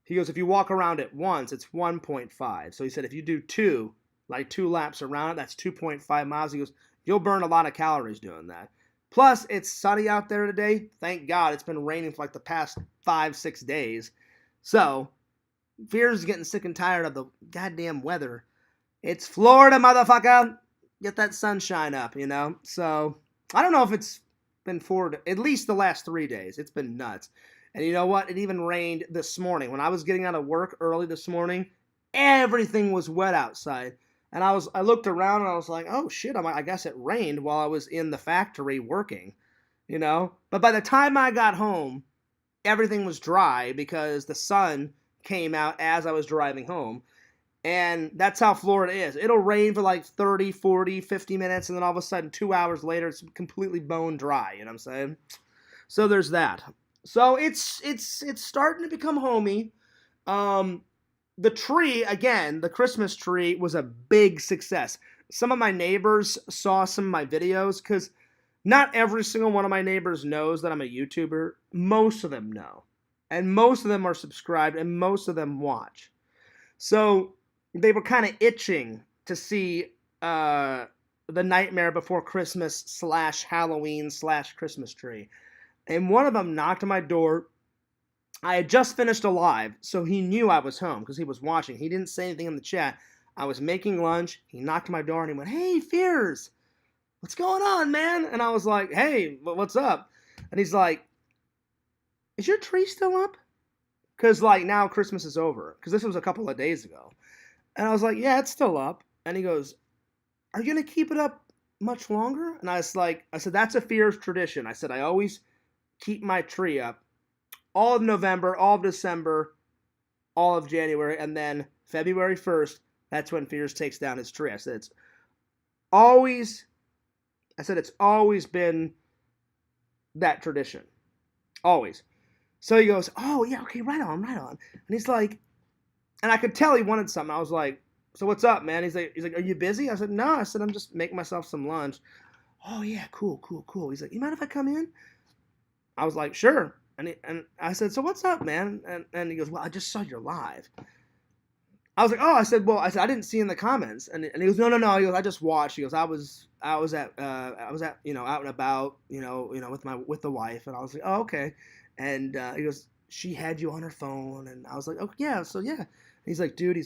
if you walk around it once, it's 1.5. So he said, if you do two laps around it, that's 2.5 miles. He goes, you'll burn a lot of calories doing that. Plus, it's sunny out there today. Thank God it's been raining for like the past 5-6 days. So, Fears is getting sick and tired of the goddamn weather. It's Florida, motherfucker. Get that sunshine up, you know? So, I don't know if it's been for at least the last 3 days. It's been nuts. And you know what? It even rained this morning. When I was getting out of work early this morning, everything was wet outside. And I looked around and I was like, oh shit, I guess it rained while I was in the factory working, you know? But by the time I got home, everything was dry because the sun came out as I was driving home. And that's how Florida is. It'll rain for like 30, 40, 50 minutes, and then all of a sudden, 2 hours later, it's completely bone dry, you know what I'm saying? So there's that. So it's starting to become homey. The tree, again, the Christmas tree was a big success. Some of my neighbors saw some of my videos, because not every single one of my neighbors knows that I'm a YouTuber. Most of them know. And most of them are subscribed, and most of them watch. So they were kind of itching to see the Nightmare Before Christmas / Halloween / Christmas tree. And one of them knocked on my door. I had just finished a live, so he knew I was home because he was watching. He didn't say anything in the chat. I was making lunch. He knocked on my door and he went, hey, Fears, what's going on, man? And I was like, hey, what's up? And he's like, is your tree still up? Because, like, now Christmas is over. Because this was a couple of days ago. And I was like, yeah, it's still up. And he goes, are you going to keep it up much longer? And I said, that's a Fears tradition. I said, I always keep my tree up all of November, all of December, all of January, and then February 1st, that's when Fears takes down his tree. I said, it's always been that tradition. Always. So he goes, oh, yeah, okay, right on. And he's like, and I could tell he wanted something. I was like, so what's up, man? He's like, are you busy? I said, no. I said, I'm just making myself some lunch. Oh, yeah, cool. He's like, you mind if I come in? I was like, sure. And I said, so what's up, man? And he goes, well, I just saw your live. I was like, oh, I said, I didn't see in the comments. And he goes, no. He goes, I just watched. He goes, I was at out and about, with the wife. And I was like, oh, okay. And he goes, she had you on her phone. And I was like, oh, yeah, so yeah. And he's like, dude,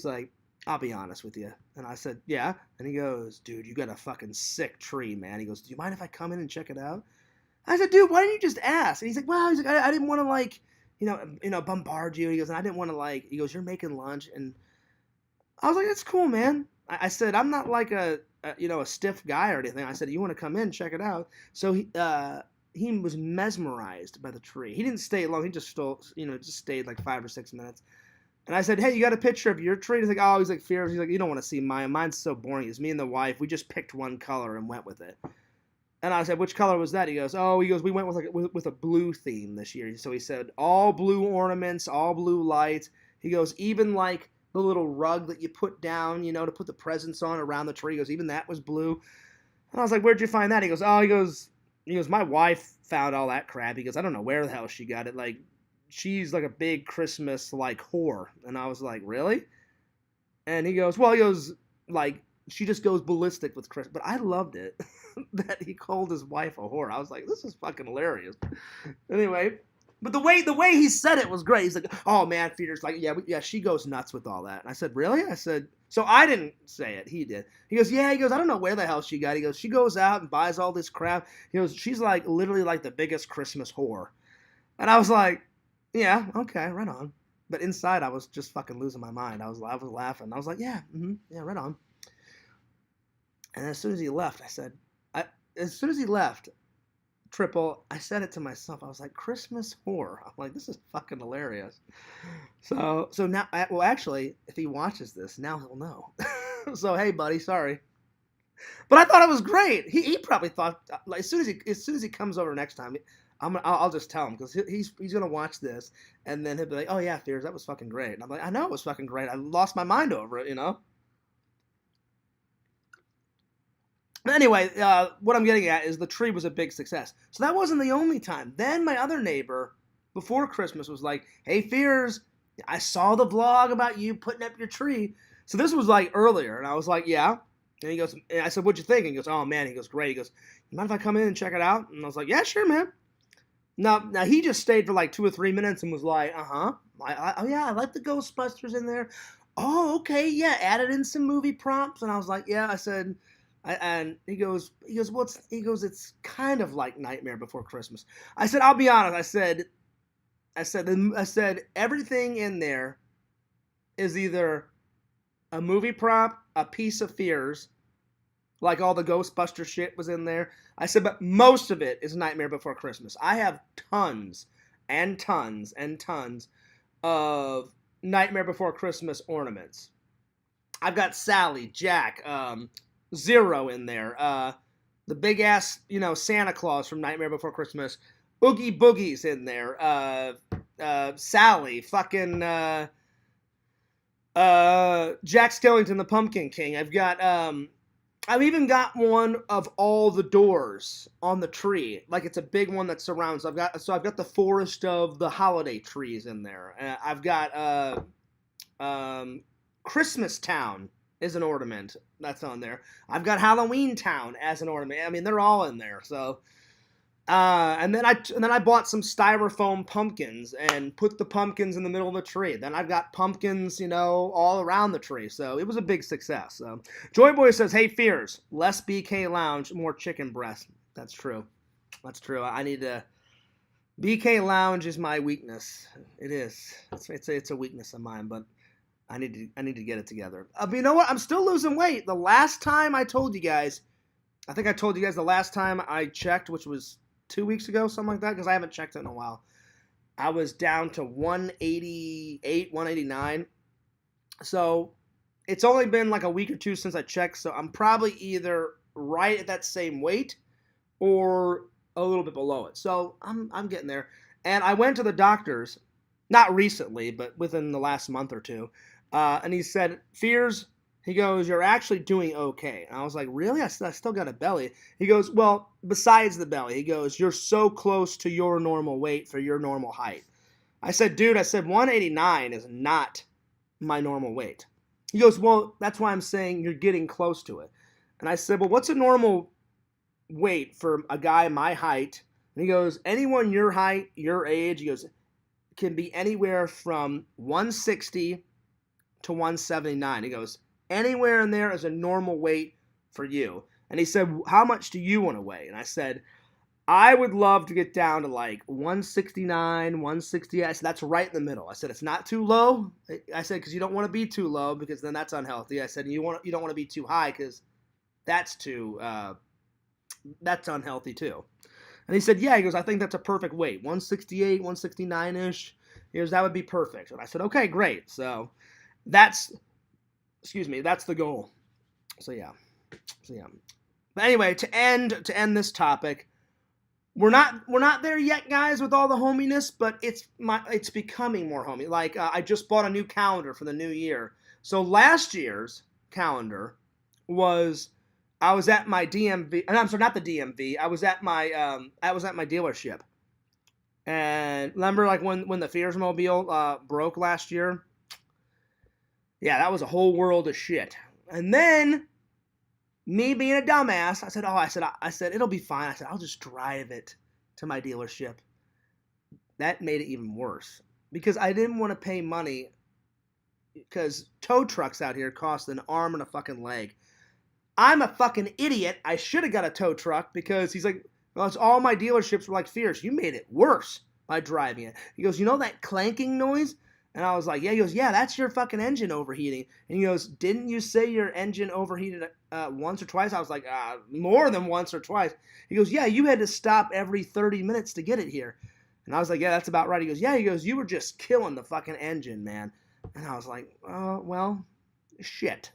I'll be honest with you. And I said, yeah. And he goes, dude, you got a fucking sick tree, man. He goes, do you mind if I come in and check it out? I said, dude, why didn't you just ask? And he's like, well, I didn't want to, like, bombard you. He goes, and I didn't want to, like, he goes, you're making lunch. And I was like, that's cool, man. I said, I'm not like a stiff guy or anything. I said, you want to come in, check it out. So he was mesmerized by the tree. He didn't stay long. He just stayed like 5 or 6 minutes. And I said, hey, you got a picture of your tree? He's like, oh, he's like, Fears. He's like, you don't want to see mine. Mine's so boring. It's me and the wife. We just picked one color and went with it. And I said, which color was that? He goes, we went with a blue theme this year. So he said, all blue ornaments, all blue lights. He goes, even like the little rug that you put down, to put the presents on around the tree. He goes, even that was blue. And I was like, where'd you find that? He goes, my wife found all that crap. He goes, I don't know where the hell she got it. Like, she's like a big Christmas, like, whore. And I was like, really? And he goes, like, she just goes ballistic with Chris. But I loved it that he called his wife a whore. I was like, this is fucking hilarious. Anyway, but the way he said it was great. He's like, oh man, Peter's like, yeah, she goes nuts with all that. And I said, really? I said, so I didn't say it. He did. He goes, yeah. He goes, I don't know where the hell she got. He goes, she goes out and buys all this crap. He goes, she's like literally like the biggest Christmas whore. And I was like, yeah, okay, right on. But inside, I was just fucking losing my mind. I was laughing. I was like, yeah, yeah, right on. And as soon as he left, Triple, I said it to myself. I was like, Christmas whore. I'm like, this is fucking hilarious. So now, well, actually, if he watches this, now he'll know. So hey, buddy, sorry. But I thought it was great. He probably thought, like, as soon as he comes over next time, I'll just tell him, because he's gonna watch this, and then he'll be like, oh yeah, Fears, that was fucking great. And I'm like, I know it was fucking great. I lost my mind over it, you know. But anyway, what I'm getting at is the tree was a big success. So that wasn't the only time. Then my other neighbor, before Christmas, was like, hey Fears, I saw the vlog about you putting up your tree. So this was like earlier, and I was like, yeah. And he goes, and I said, what'd you think? And he goes, oh man, he goes, great. He goes, you mind if I come in and check it out? And I was like, yeah, sure, man. Now he just stayed for like 2 or 3 minutes and was like, oh yeah, I like the Ghostbusters in there. Oh, okay, yeah, added in some movie prompts. And I was like, yeah. I said, and he goes, it's kind of like Nightmare Before Christmas. I said, I'll be honest. I said everything in there is either a movie prop, a piece of Fears, like all the Ghostbuster shit was in there. I said, but most of it is Nightmare Before Christmas. I have tons and tons and tons of Nightmare Before Christmas ornaments. I've got Sally, Jack, Zero in there. The big ass, Santa Claus from Nightmare Before Christmas. Oogie Boogie's in there. Sally, fucking Jack Skellington, the Pumpkin King. I've even got one of all the doors on the tree. Like, it's a big one that surrounds. I've got the forest of the holiday trees in there. I've got Christmas Town is an ornament that's on there. I've got Halloween Town as an ornament. I mean, they're all in there. So, and then I bought some styrofoam pumpkins and put the pumpkins in the middle of the tree. Then I've got pumpkins, all around the tree. So it was a big success. So Joy Boy says, hey Fears, less BK Lounge, more chicken breast. That's true. That's true. I need to. BK Lounge is my weakness. It is. It's a weakness of mine, but I need to get it together. But you know what? I'm still losing weight. The last time I told you guys, I think I told you guys the last time I checked, which was 2 weeks ago, something like that, because I haven't checked it in a while. I was down to 188, 189. So it's only been like a week or two since I checked, so I'm probably either right at that same weight or a little bit below it. So I'm getting there. And I went to the doctor's, not recently, but within the last month or two, and he said, Fears, he goes, you're actually doing okay. And I was like, really? I still got a belly. He goes, well, besides the belly, he goes, you're so close to your normal weight for your normal height. I said, dude, 189 is not my normal weight. He goes, well, that's why I'm saying you're getting close to it. And I said, well, what's a normal weight for a guy my height? And he goes, anyone your height, your age, he goes, can be anywhere from 160 to 179. He goes, anywhere in there is a normal weight for you. And he said, how much do you want to weigh? And I said, I would love to get down to like 169, 160. I said, that's right in the middle. I said, it's not too low. I said, because you don't want to be too low, because then that's unhealthy. I said, you don't want to be too high, because that's unhealthy too. And he said, yeah. He goes, I think that's a perfect weight. 168, 169-ish. He goes, that would be perfect. And I said, okay, great. So that's the goal. So yeah. But anyway, to end this topic, we're not there yet, guys, with all the hominess, but it's becoming more homey. Like, I just bought a new calendar for the new year. So last year's calendar was, I was at my DMV, and I'm sorry, not the DMV. I was at my dealership. And remember, like, when the Fears Mobile broke last year? Yeah, that was a whole world of shit. And then Me being a dumbass, I said, it'll be fine. I said, I'll just drive it to my dealership. That made it even worse because I didn't want to pay money because tow trucks out here cost an arm and a fucking leg. I'm a fucking idiot. I should have got a tow truck because he's like, well, it's all my dealerships were like, Fierce, you made it worse by driving it. He goes, you know that clanking noise? And I was like, yeah. He goes, yeah, that's your fucking engine overheating. And he goes, didn't you say your engine overheated once or twice? I was like, more than once or twice. He goes, yeah, you had to stop every 30 minutes to get it here. And I was like, yeah, that's about right. He goes, yeah. He goes, you were just killing the fucking engine, man. And I was like, well, shit.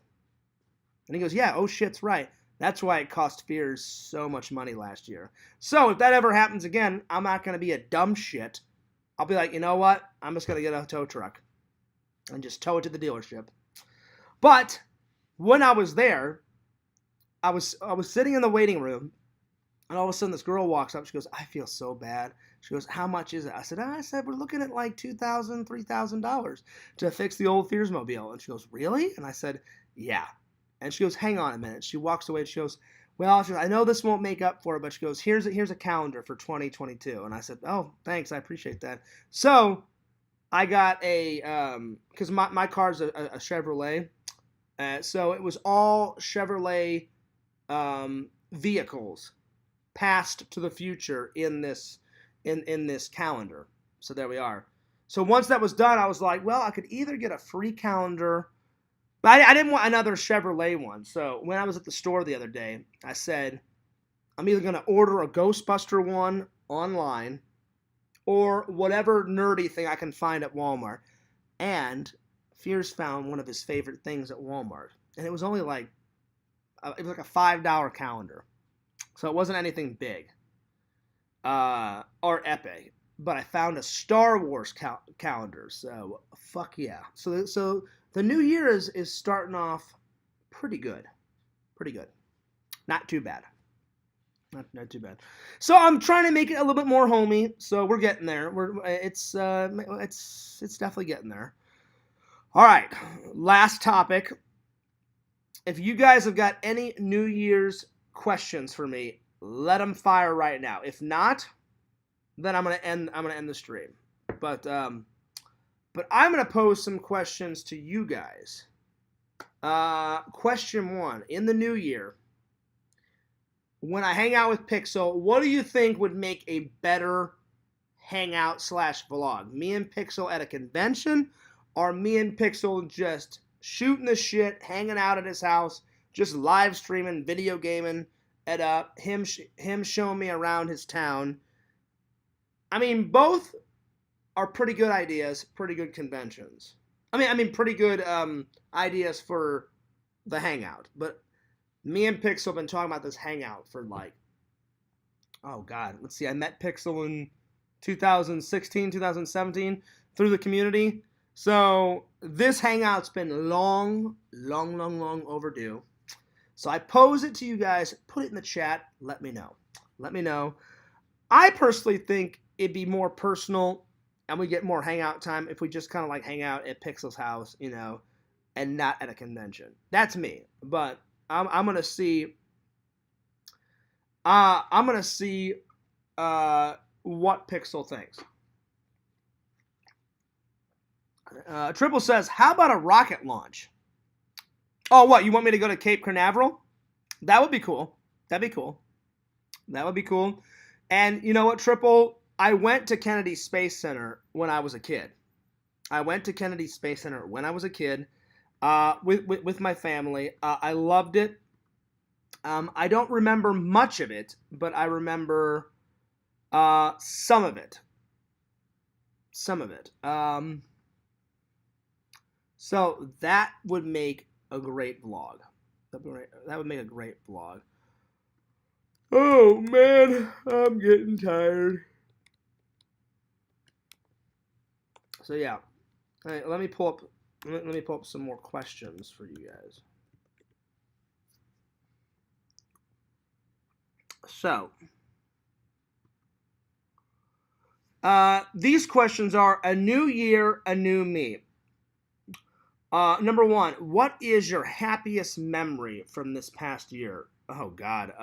And he goes, yeah, oh shit's right. That's why it cost Fears so much money last year. So if that ever happens again, I'm not going to be a dumb shit. I'll be like, you know what? I'm just going to get a tow truck and just tow it to the dealership. But when I was there, I was sitting in the waiting room, and all of a sudden this girl walks up. She goes, I feel so bad. She goes, how much is it? I said, we're looking at like $2,000, $3,000 to fix the old Fearsmobile. And she goes, really? And I said, yeah. And she goes, hang on a minute. She walks away and she goes, well, I know this won't make up for it, but she goes, here's a calendar for 2022. And I said, oh, thanks, I appreciate that. So I got because my car's a Chevrolet, so it was all Chevrolet vehicles past to the future in this calendar. So there we are. So once that was done, I was like, well, I could either get a free calendar. But I didn't want another Chevrolet one. So when I was at the store the other day, I said, I'm either going to order a Ghostbuster one online or whatever nerdy thing I can find at Walmart. And Fears found one of his favorite things at Walmart. And it was only like, a $5 calendar. So it wasn't anything big or epic. But I found a Star Wars calendar. So fuck yeah. So the new year is starting off pretty good. Pretty good. Not too bad. Not too bad. So I'm trying to make it a little bit more homey. So we're getting there. It's definitely getting there. All right. Last topic. If you guys have got any New Year's questions for me, let them fire right now. If not, then I'm gonna end the stream. But I'm going to pose some questions to you guys. Question 1. In the new year, when I hang out with Pixel, what do you think would make a better hangout / vlog? Me and Pixel at a convention, or me and Pixel just shooting the shit, hanging out at his house, just live streaming, video gaming, and him showing me around his town? I mean, both are pretty good ideas, pretty good conventions. I mean, pretty good ideas for the hangout. But me and Pixel have been talking about this hangout for like, oh God, let's see. I met Pixel in 2016, 2017 through the community. So this hangout's been long overdue. So I pose it to you guys. Put it in the chat. Let me know. I personally think it'd be more personal and we get more hangout time if we just kind of like hang out at Pixel's house, and not at a convention. That's me. But I'm gonna see. I'm gonna see what Pixel thinks. Triple says, "How about a rocket launch?" Oh, what? You want me to go to Cape Canaveral? That would be cool. That would be cool. And you know what, Triple? I went to Kennedy Space Center when I was a kid. With my family. I loved it. I don't remember much of it, but I remember some of it. So that would make a great vlog. That would make a great vlog. Oh man, I'm getting tired. So yeah, all right, let me pull up some more questions for you guys. So these questions are: a new year, a new me. Number one, what is your happiest memory from this past year? Oh God.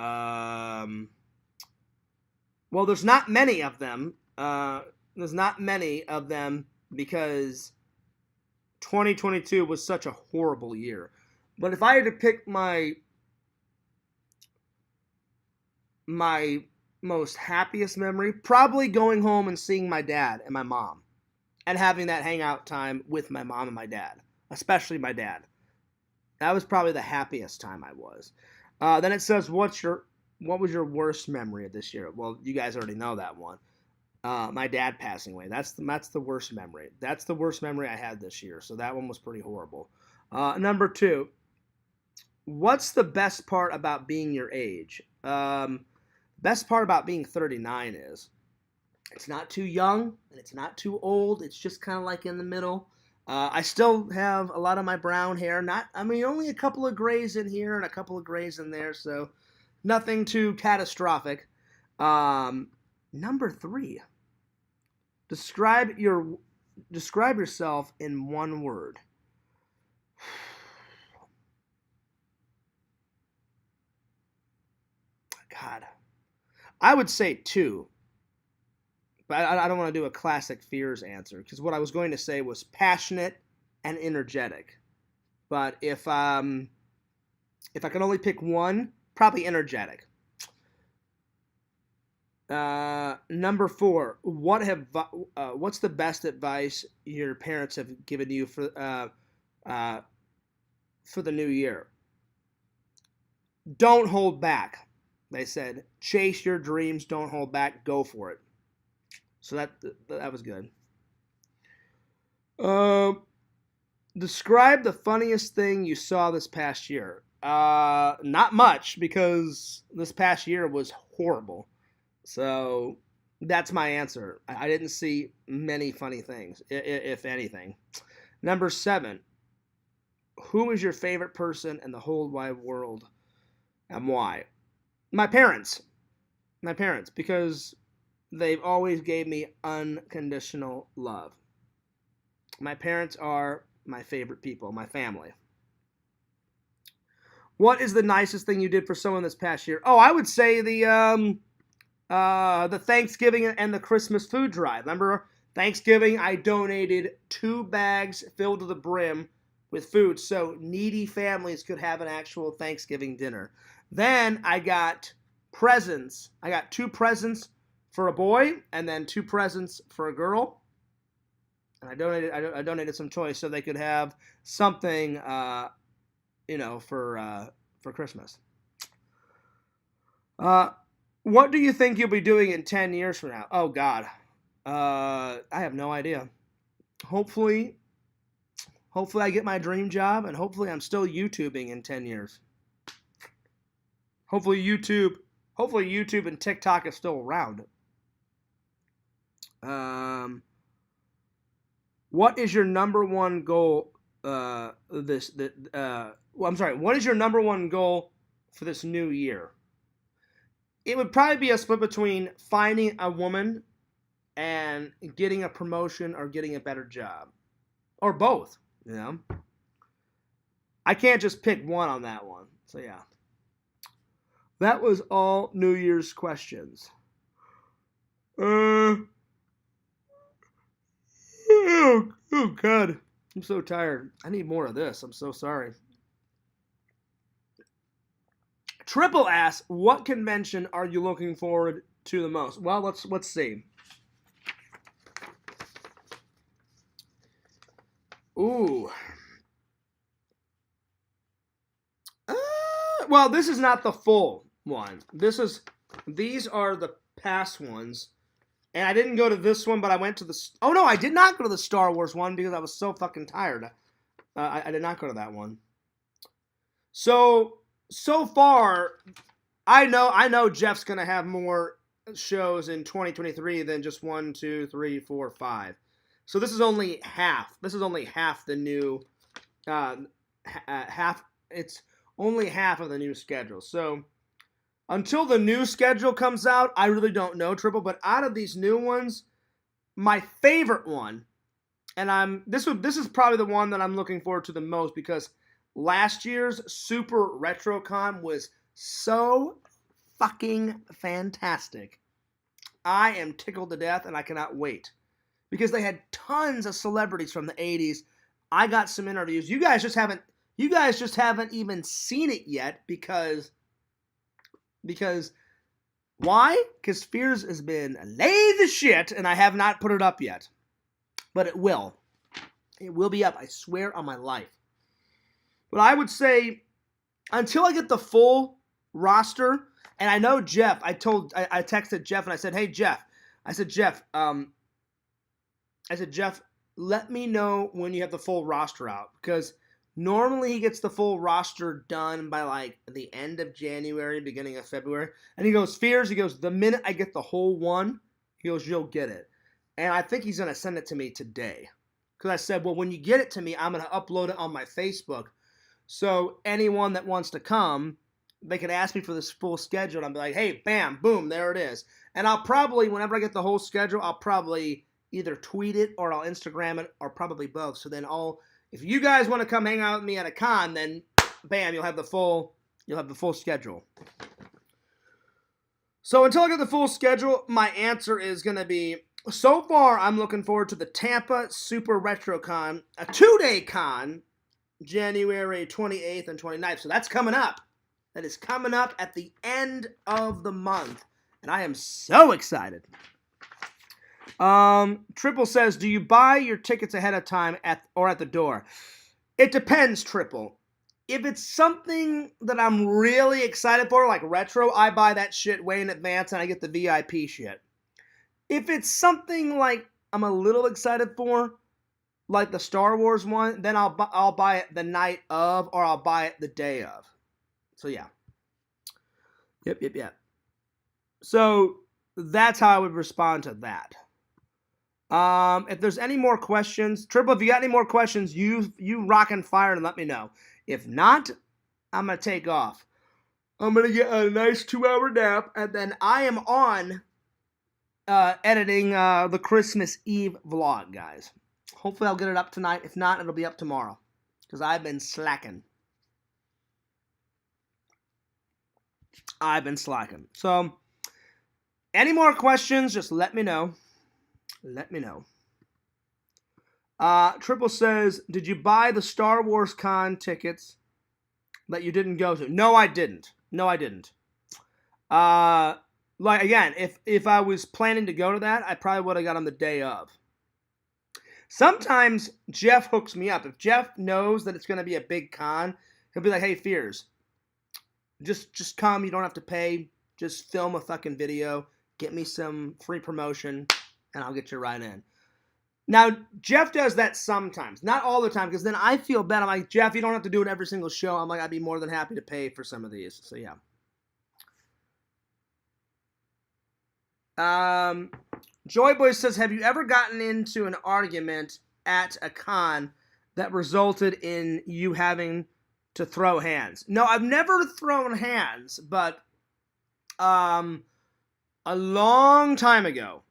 Well, there's not many of them. There's not many of them because 2022 was such a horrible year. But if I had to pick my most happiest memory, probably going home and seeing my dad and my mom and having that hangout time with my mom and my dad, especially my dad. That was probably the happiest time I was. Then it says, what was your worst memory of this year? Well, you guys already know that one. My dad passing away. That's the worst memory. That's the worst memory I had this year. So that one was pretty horrible. Number two, what's the best part about being your age? Best part about being 39 is it's not too young and it's not too old. It's just kind of like in the middle. I still have a lot of my brown hair. Only a couple of grays in here and a couple of grays in there. So nothing too catastrophic. Number three, describe yourself in one word. God, I would say two, but I don't want to do a classic fears answer because what I was going to say was passionate and energetic. But if I could only pick one, probably energetic. Number four, what's the best advice your parents have given you for the new year? Don't hold back. They said, chase your dreams, don't hold back, go for it. So that was good. Describe the funniest thing you saw this past year. Not much because this past year was horrible. So that's my answer. I didn't see many funny things, if anything. Number 7, who is your favorite person in the whole wide world and why? My parents, because they've always gave me unconditional love. My parents are my favorite people, my family. What is the nicest thing you did for someone this past year? Oh, I would say the Thanksgiving and the Christmas food drive. Remember Thanksgiving, I donated 2 bags filled to the brim with food so needy families could have an actual Thanksgiving dinner. Then I got presents. I got 2 presents for a boy and then 2 presents for a girl. And I donated some toys so they could have something, for Christmas. What do you think you'll be doing in 10 years from now? Oh, God. I have no idea. Hopefully I get my dream job, and hopefully I'm still YouTubing in 10 years. Hopefully YouTube and TikTok is still around. What is your number one goal? What is your number one goal for this new year? It would probably be a split between finding a woman and getting a promotion or getting a better job. Or both, I can't just pick one on that one. So, yeah. That was all New Year's questions. Oh, God. I'm so tired. I need more of this. I'm so sorry. Triple asks, what convention are you looking forward to the most? Well, let's see. Ooh. Well, this is not the full one. These are the past ones. And I didn't go to this one, but I went to oh no, I did not go to the Star Wars one because I was so fucking tired. I did not go to that one. So far, I know Jeff's gonna have more shows in 2023 than just 1, 2, 3, 4, 5. So this is only half. This is only half the new half. It's only half of the new schedule. So until the new schedule comes out, I really don't know, Triple. But out of these new ones, my favorite one and this is probably the one that I'm looking forward to the most because last year's Super RetroCon was so fucking fantastic. I am tickled to death and I cannot wait because they had tons of celebrities from the 80s. I got some interviews. You guys just haven't even seen it yet because why? Because Fears has been lazy shit and I have not put it up yet. But it will. It will be up, I swear on my life. But I would say until I get the full roster, and I know Jeff, I texted Jeff and I said, hey Jeff, Jeff, let me know when you have the full roster out because normally he gets the full roster done by like the end of January, beginning of February. And he goes, Fears, the minute I get the whole one, he goes, you'll get it. And I think he's going to send it to me today. Because I said, well, when you get it to me, I'm going to upload it on my Facebook. So anyone that wants to come, they can ask me for this full schedule. And I'll be like, hey, bam, boom, there it is. And I'll probably, whenever I get the whole schedule, I'll probably either tweet it or I'll Instagram it or probably both. So then if you guys want to come hang out with me at a con, then bam, you'll have the full schedule. So until I get the full schedule, my answer is going to be, so far I'm looking forward to the Tampa Super RetroCon, a 2-day con, January 28th and 29th. So that's coming up. That is coming up at the end of the month. And I am so excited. Triple says, do you buy your tickets ahead of time or at the door? It depends, Triple. If it's something that I'm really excited for, like retro, I buy that shit way in advance and I get the VIP shit. If it's something like I'm a little excited for, like the Star Wars one, then I'll buy it the night of or I'll buy it the day of. So yeah. Yep. So that's how I would respond to that. If there's any more questions, Triple, if you got any more questions, you rock and fire and let me know. If not, I'm going to take off. I'm going to get a nice 2-hour nap, and then I am on editing the Christmas Eve vlog, guys. Hopefully I'll get it up tonight. If not, it'll be up tomorrow, because I've been slacking. So, any more questions, just let me know. Triple says, did you buy the Star Wars Con tickets that you didn't go to? No, I didn't. Like, again, if I was planning to go to that, I probably would have got on the day of. Sometimes Jeff hooks me up. If Jeff knows that it's going to be a big con, he'll be like, hey, Fears, just come. You don't have to pay. Just film a fucking video. Get me some free promotion, and I'll get you right in. Now, Jeff does that sometimes. Not all the time, because then I feel bad. I'm like, Jeff, you don't have to do it every single show. I'm like, I'd be more than happy to pay for some of these. So, yeah. Joy Boy says, have you ever gotten into an argument at a con that resulted in you having to throw hands? No, I've never thrown hands, but a long time ago,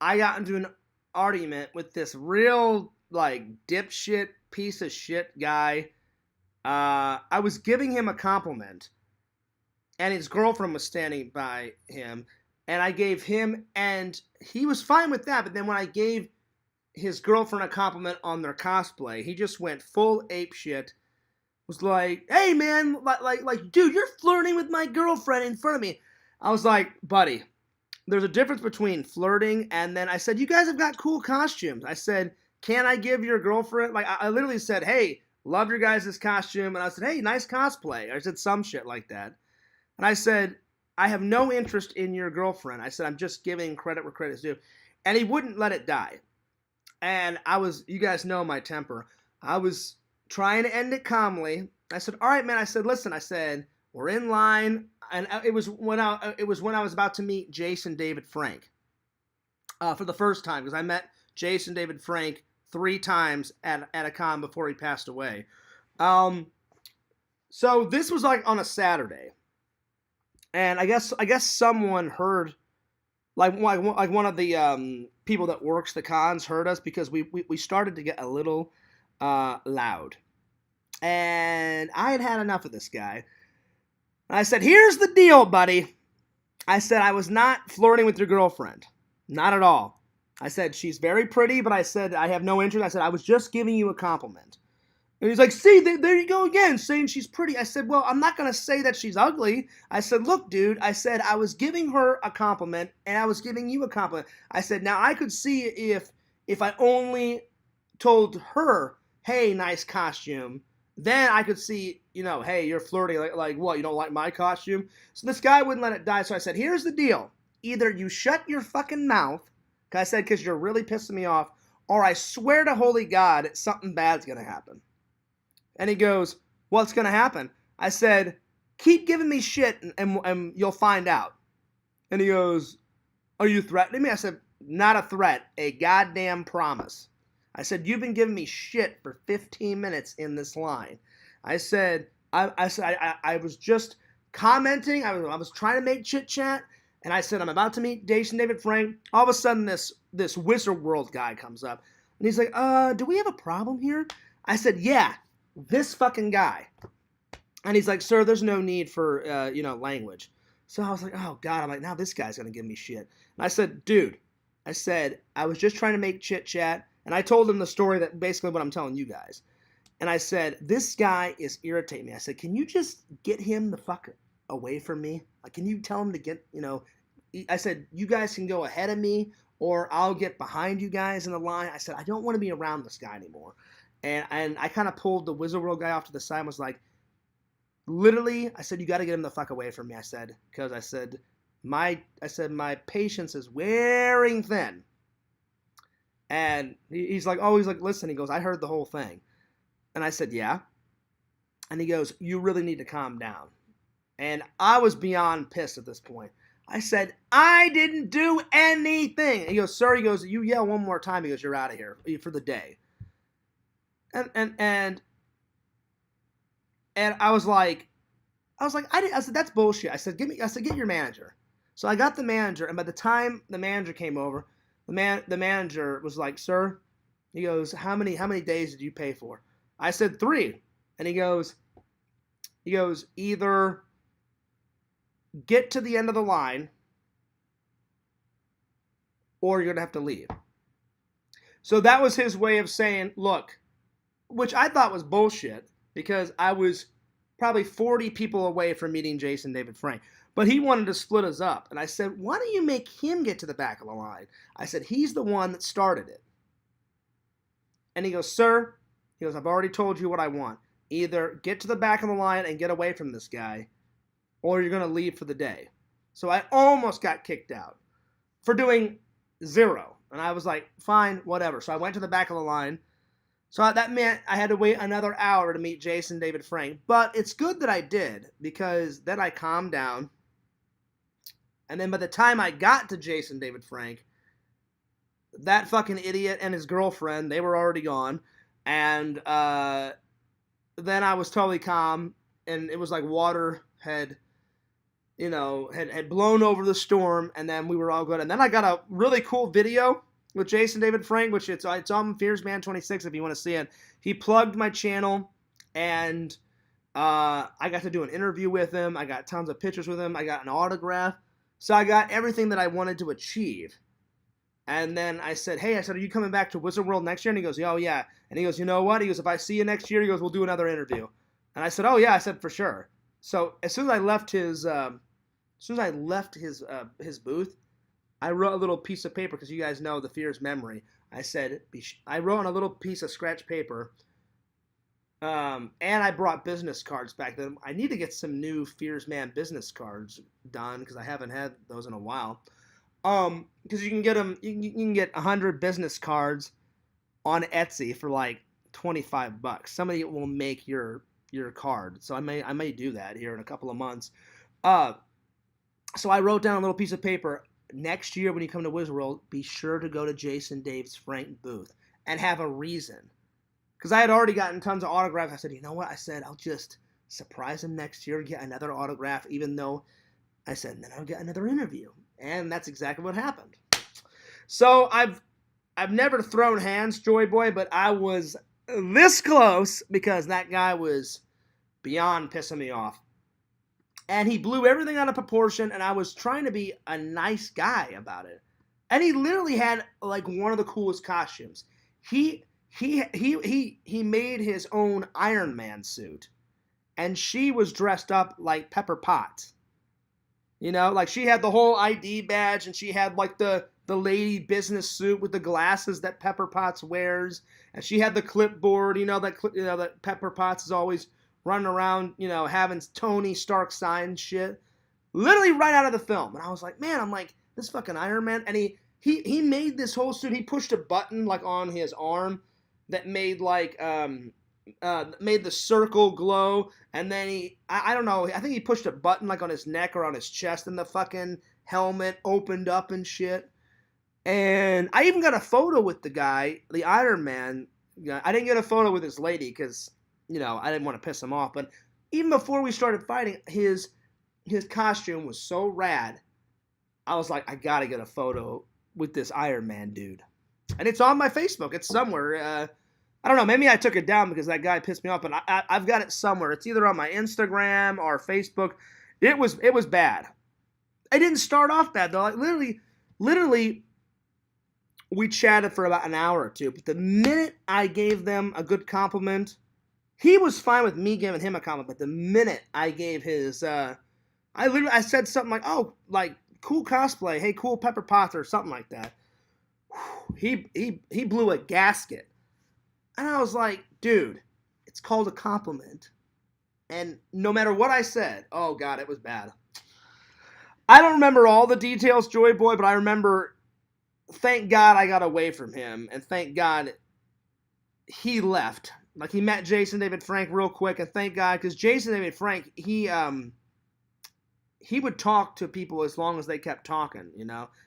I got into an argument with this real, like, dipshit, piece of shit guy. I was giving him a compliment, and his girlfriend was standing by him, and I gave him, and he was fine with that, but then when I gave his girlfriend a compliment on their cosplay, he just went full ape shit. Was like, hey man, like, dude, you're flirting with my girlfriend in front of me. I was like, buddy, there's a difference between flirting and then I said, you guys have got cool costumes. I said, can I give your girlfriend, like, I literally said, hey, love your guys' costume. And I said, hey, nice cosplay. I said some shit like that. And I said, I have no interest in your girlfriend. I said, I'm just giving credit where credit's due. And he wouldn't let it die. And you guys know my temper. I was trying to end it calmly. I said, all right, man. I said, listen, we're in line. And it was when I was about to meet Jason David Frank for the first time, because I met Jason David Frank 3 times at a con before he passed away. So this was like on a Saturday, and I guess someone heard like one of the people that works the cons heard us because we started to get a little loud, and I had had enough of this guy. And I said, "Here's the deal, buddy." I said, "I was not flirting with your girlfriend, not at all." I said, "She's very pretty, but I said I have no interest." I said, "I was just giving you a compliment." And he's like, "See, there you go again, saying she's pretty." I said, "Well, I'm not going to say that she's ugly." I said, "Look, dude," I said, "I was giving her a compliment, and I was giving you a compliment." I said, "Now, I could see if I only told her, 'Hey, nice costume,' then I could see, hey, you're flirting. Like what? You don't like my costume?" So this guy wouldn't let it die. So I said, "Here's the deal. Either you shut your fucking mouth," I said, "because you're really pissing me off, or I swear to holy God, something bad's going to happen." And he goes, "What's going to happen?" I said, "Keep giving me shit and you'll find out." And he goes, "Are you threatening me?" I said, "Not a threat, a goddamn promise." I said, "You've been giving me shit for 15 minutes in this line." I said, I was just commenting. I was trying to make chit chat. And I said, "I'm about to meet Jason David Frank." All of a sudden, this Wizard World guy comes up. And he's like, "Do we have a problem here?" I said, "Yeah, this fucking guy." And he's like, "Sir, there's no need for, language." So I was like, "Oh, God." I'm like, now this guy's going to give me shit. And I said, "Dude," I said, "I was just trying to make chit chat." And I told him the story that basically what I'm telling you guys. And I said, "This guy is irritating me." I said, "Can you just get him the fuck away from me? Like, can you tell him to get, I said, "You guys can go ahead of me or I'll get behind you guys in the line." I said, "I don't want to be around this guy anymore." And I kind of pulled the Wizard World guy off to the side and was like, literally, I said, "You got to get him the fuck away from me." I said, because my patience is wearing thin. And he's like, "Listen," he goes, "I heard the whole thing." And I said, "Yeah." And he goes, "You really need to calm down." And I was beyond pissed at this point. I said, "I didn't do anything." And he goes, "Sir," he goes, "you yell one more time," he goes, "you're out of here for the day." And I was like, I said, "That's bullshit." I said, "Get your manager." So I got the manager, and by the time the manager came over, the manager was like, "Sir," he goes, how many days did you pay for?" I said, 3. And he goes, "Either get to the end of the line or you're going to have to leave." So that was his way of saying, "Look," which I thought was bullshit because I was probably 40 people away from meeting Jason David Frank. But he wanted to split us up. And I said, "Why don't you make him get to the back of the line?" I said, "He's the one that started it." And he goes, "Sir," he goes, "I've already told you what I want. Either get to the back of the line and get away from this guy, or you're going to leave for the day." So I almost got kicked out for doing 0. And I was like, "Fine, whatever." So I went to the back of the line. So that meant I had to wait another hour to meet Jason David Frank. But it's good that I did, because then I calmed down. And then by the time I got to Jason David Frank, that fucking idiot and his girlfriend, they were already gone. And then I was totally calm. And it was like water had blown over the storm. And then we were all good. And then I got a really cool video with Jason David Frank, which it's on FierceMan26 if you want to see it. He plugged my channel, and I got to do an interview with him. I got tons of pictures with him. I got an autograph. So I got everything that I wanted to achieve. And then I said, "Hey," I said, "are you coming back to Wizard World next year?" And he goes, "Oh, yeah." And he goes, "You know what?" He goes, "If I see you next year," he goes, "we'll do another interview." And I said, "Oh, yeah." I said, "For sure." So as soon as I left his booth, I wrote a little piece of paper, because you guys know the Fear's memory. I wrote on a little piece of scratch paper, and I brought business cards back then. I need to get some new Fears Man business cards done, because I haven't had those in a while. Because you can get them, you can get 100 business cards on Etsy for like $25. Somebody will make your card, so I may do that here in a couple of months. So I wrote down a little piece of paper. Next year, when you come to Wizard World, be sure to go to Jason Dave's Frank booth and have a reason. Because I had already gotten tons of autographs. I said, "You know what?" I said, "I'll just surprise him next year, get another autograph," even though I said, "And then I'll get another interview." And that's exactly what happened. So I've never thrown hands, Joy Boy, but I was this close because that guy was beyond pissing me off. And he blew everything out of proportion, and I was trying to be a nice guy about it. And he literally had like one of the coolest costumes. He made his own Iron Man suit, and she was dressed up like Pepper Potts. Like she had the whole ID badge, and she had like the lady business suit with the glasses that Pepper Potts wears, and she had the clipboard. That Pepper Potts is always running around, having Tony Stark signed shit, literally right out of the film. And I was like, man, this fucking Iron Man, and he made this whole suit. He pushed a button like on his arm that made like made the circle glow, and then I don't know, I think he pushed a button like on his neck or on his chest, and the fucking helmet opened up and shit. And I even got a photo with the guy, the Iron Man. I didn't get a photo with his lady because, I didn't want to piss him off. But even before we started fighting, his costume was so rad. I was like, I gotta get a photo with this Iron Man dude. And it's on my Facebook. It's somewhere. I don't know. Maybe I took it down because that guy pissed me off. But I've got it somewhere. It's either on my Instagram or Facebook. It was bad. It didn't start off bad though. Like literally. We chatted for about an hour or two, but the minute I gave them a good compliment, he was fine with me giving him a compliment. But the minute I gave his, I said something like, "Oh, like cool cosplay, hey, cool Pepper Potts," or something like that. He blew a gasket, and I was like, "Dude, it's called a compliment." And no matter what I said, oh god, it was bad. I don't remember all the details, Joy Boy, but I remember. Thank God I got away from him, and thank God he left. Like, he met Jason David Frank real quick, and thank God, because Jason David Frank, he would talk to people as long as they kept talking,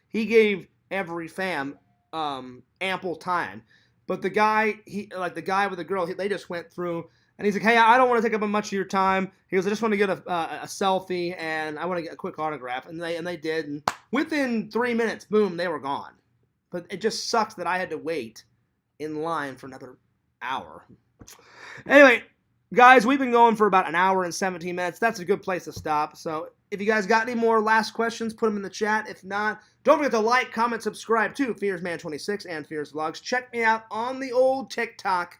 He gave every fan ample time. But the guy, the guy with the girl, they just went through, and he's like, hey, I don't want to take up much of your time. He goes, I just want to get a selfie, and I want to get a quick autograph. And they did, and within 3 minutes, boom, they were gone. But it just sucks that I had to wait in line for another hour. Anyway, guys, we've been going for about an hour and 17 minutes. That's a good place to stop. So if you guys got any more last questions, put them in the chat. If not, don't forget to like, comment, subscribe to FearsMan26 and Fears Vlogs. Check me out on the old TikTok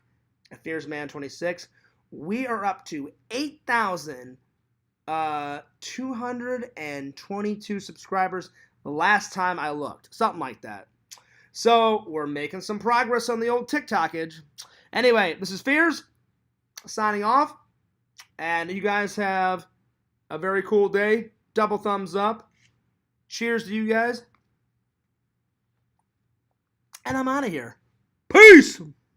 at FearsMan26. We are up to 8,222 subscribers the last time I looked. Something like that. So, we're making some progress on the old TikTokage. Anyway, this is Fears, signing off. And you guys have a very cool day. Double thumbs up. Cheers to you guys. And I'm out of here. Peace!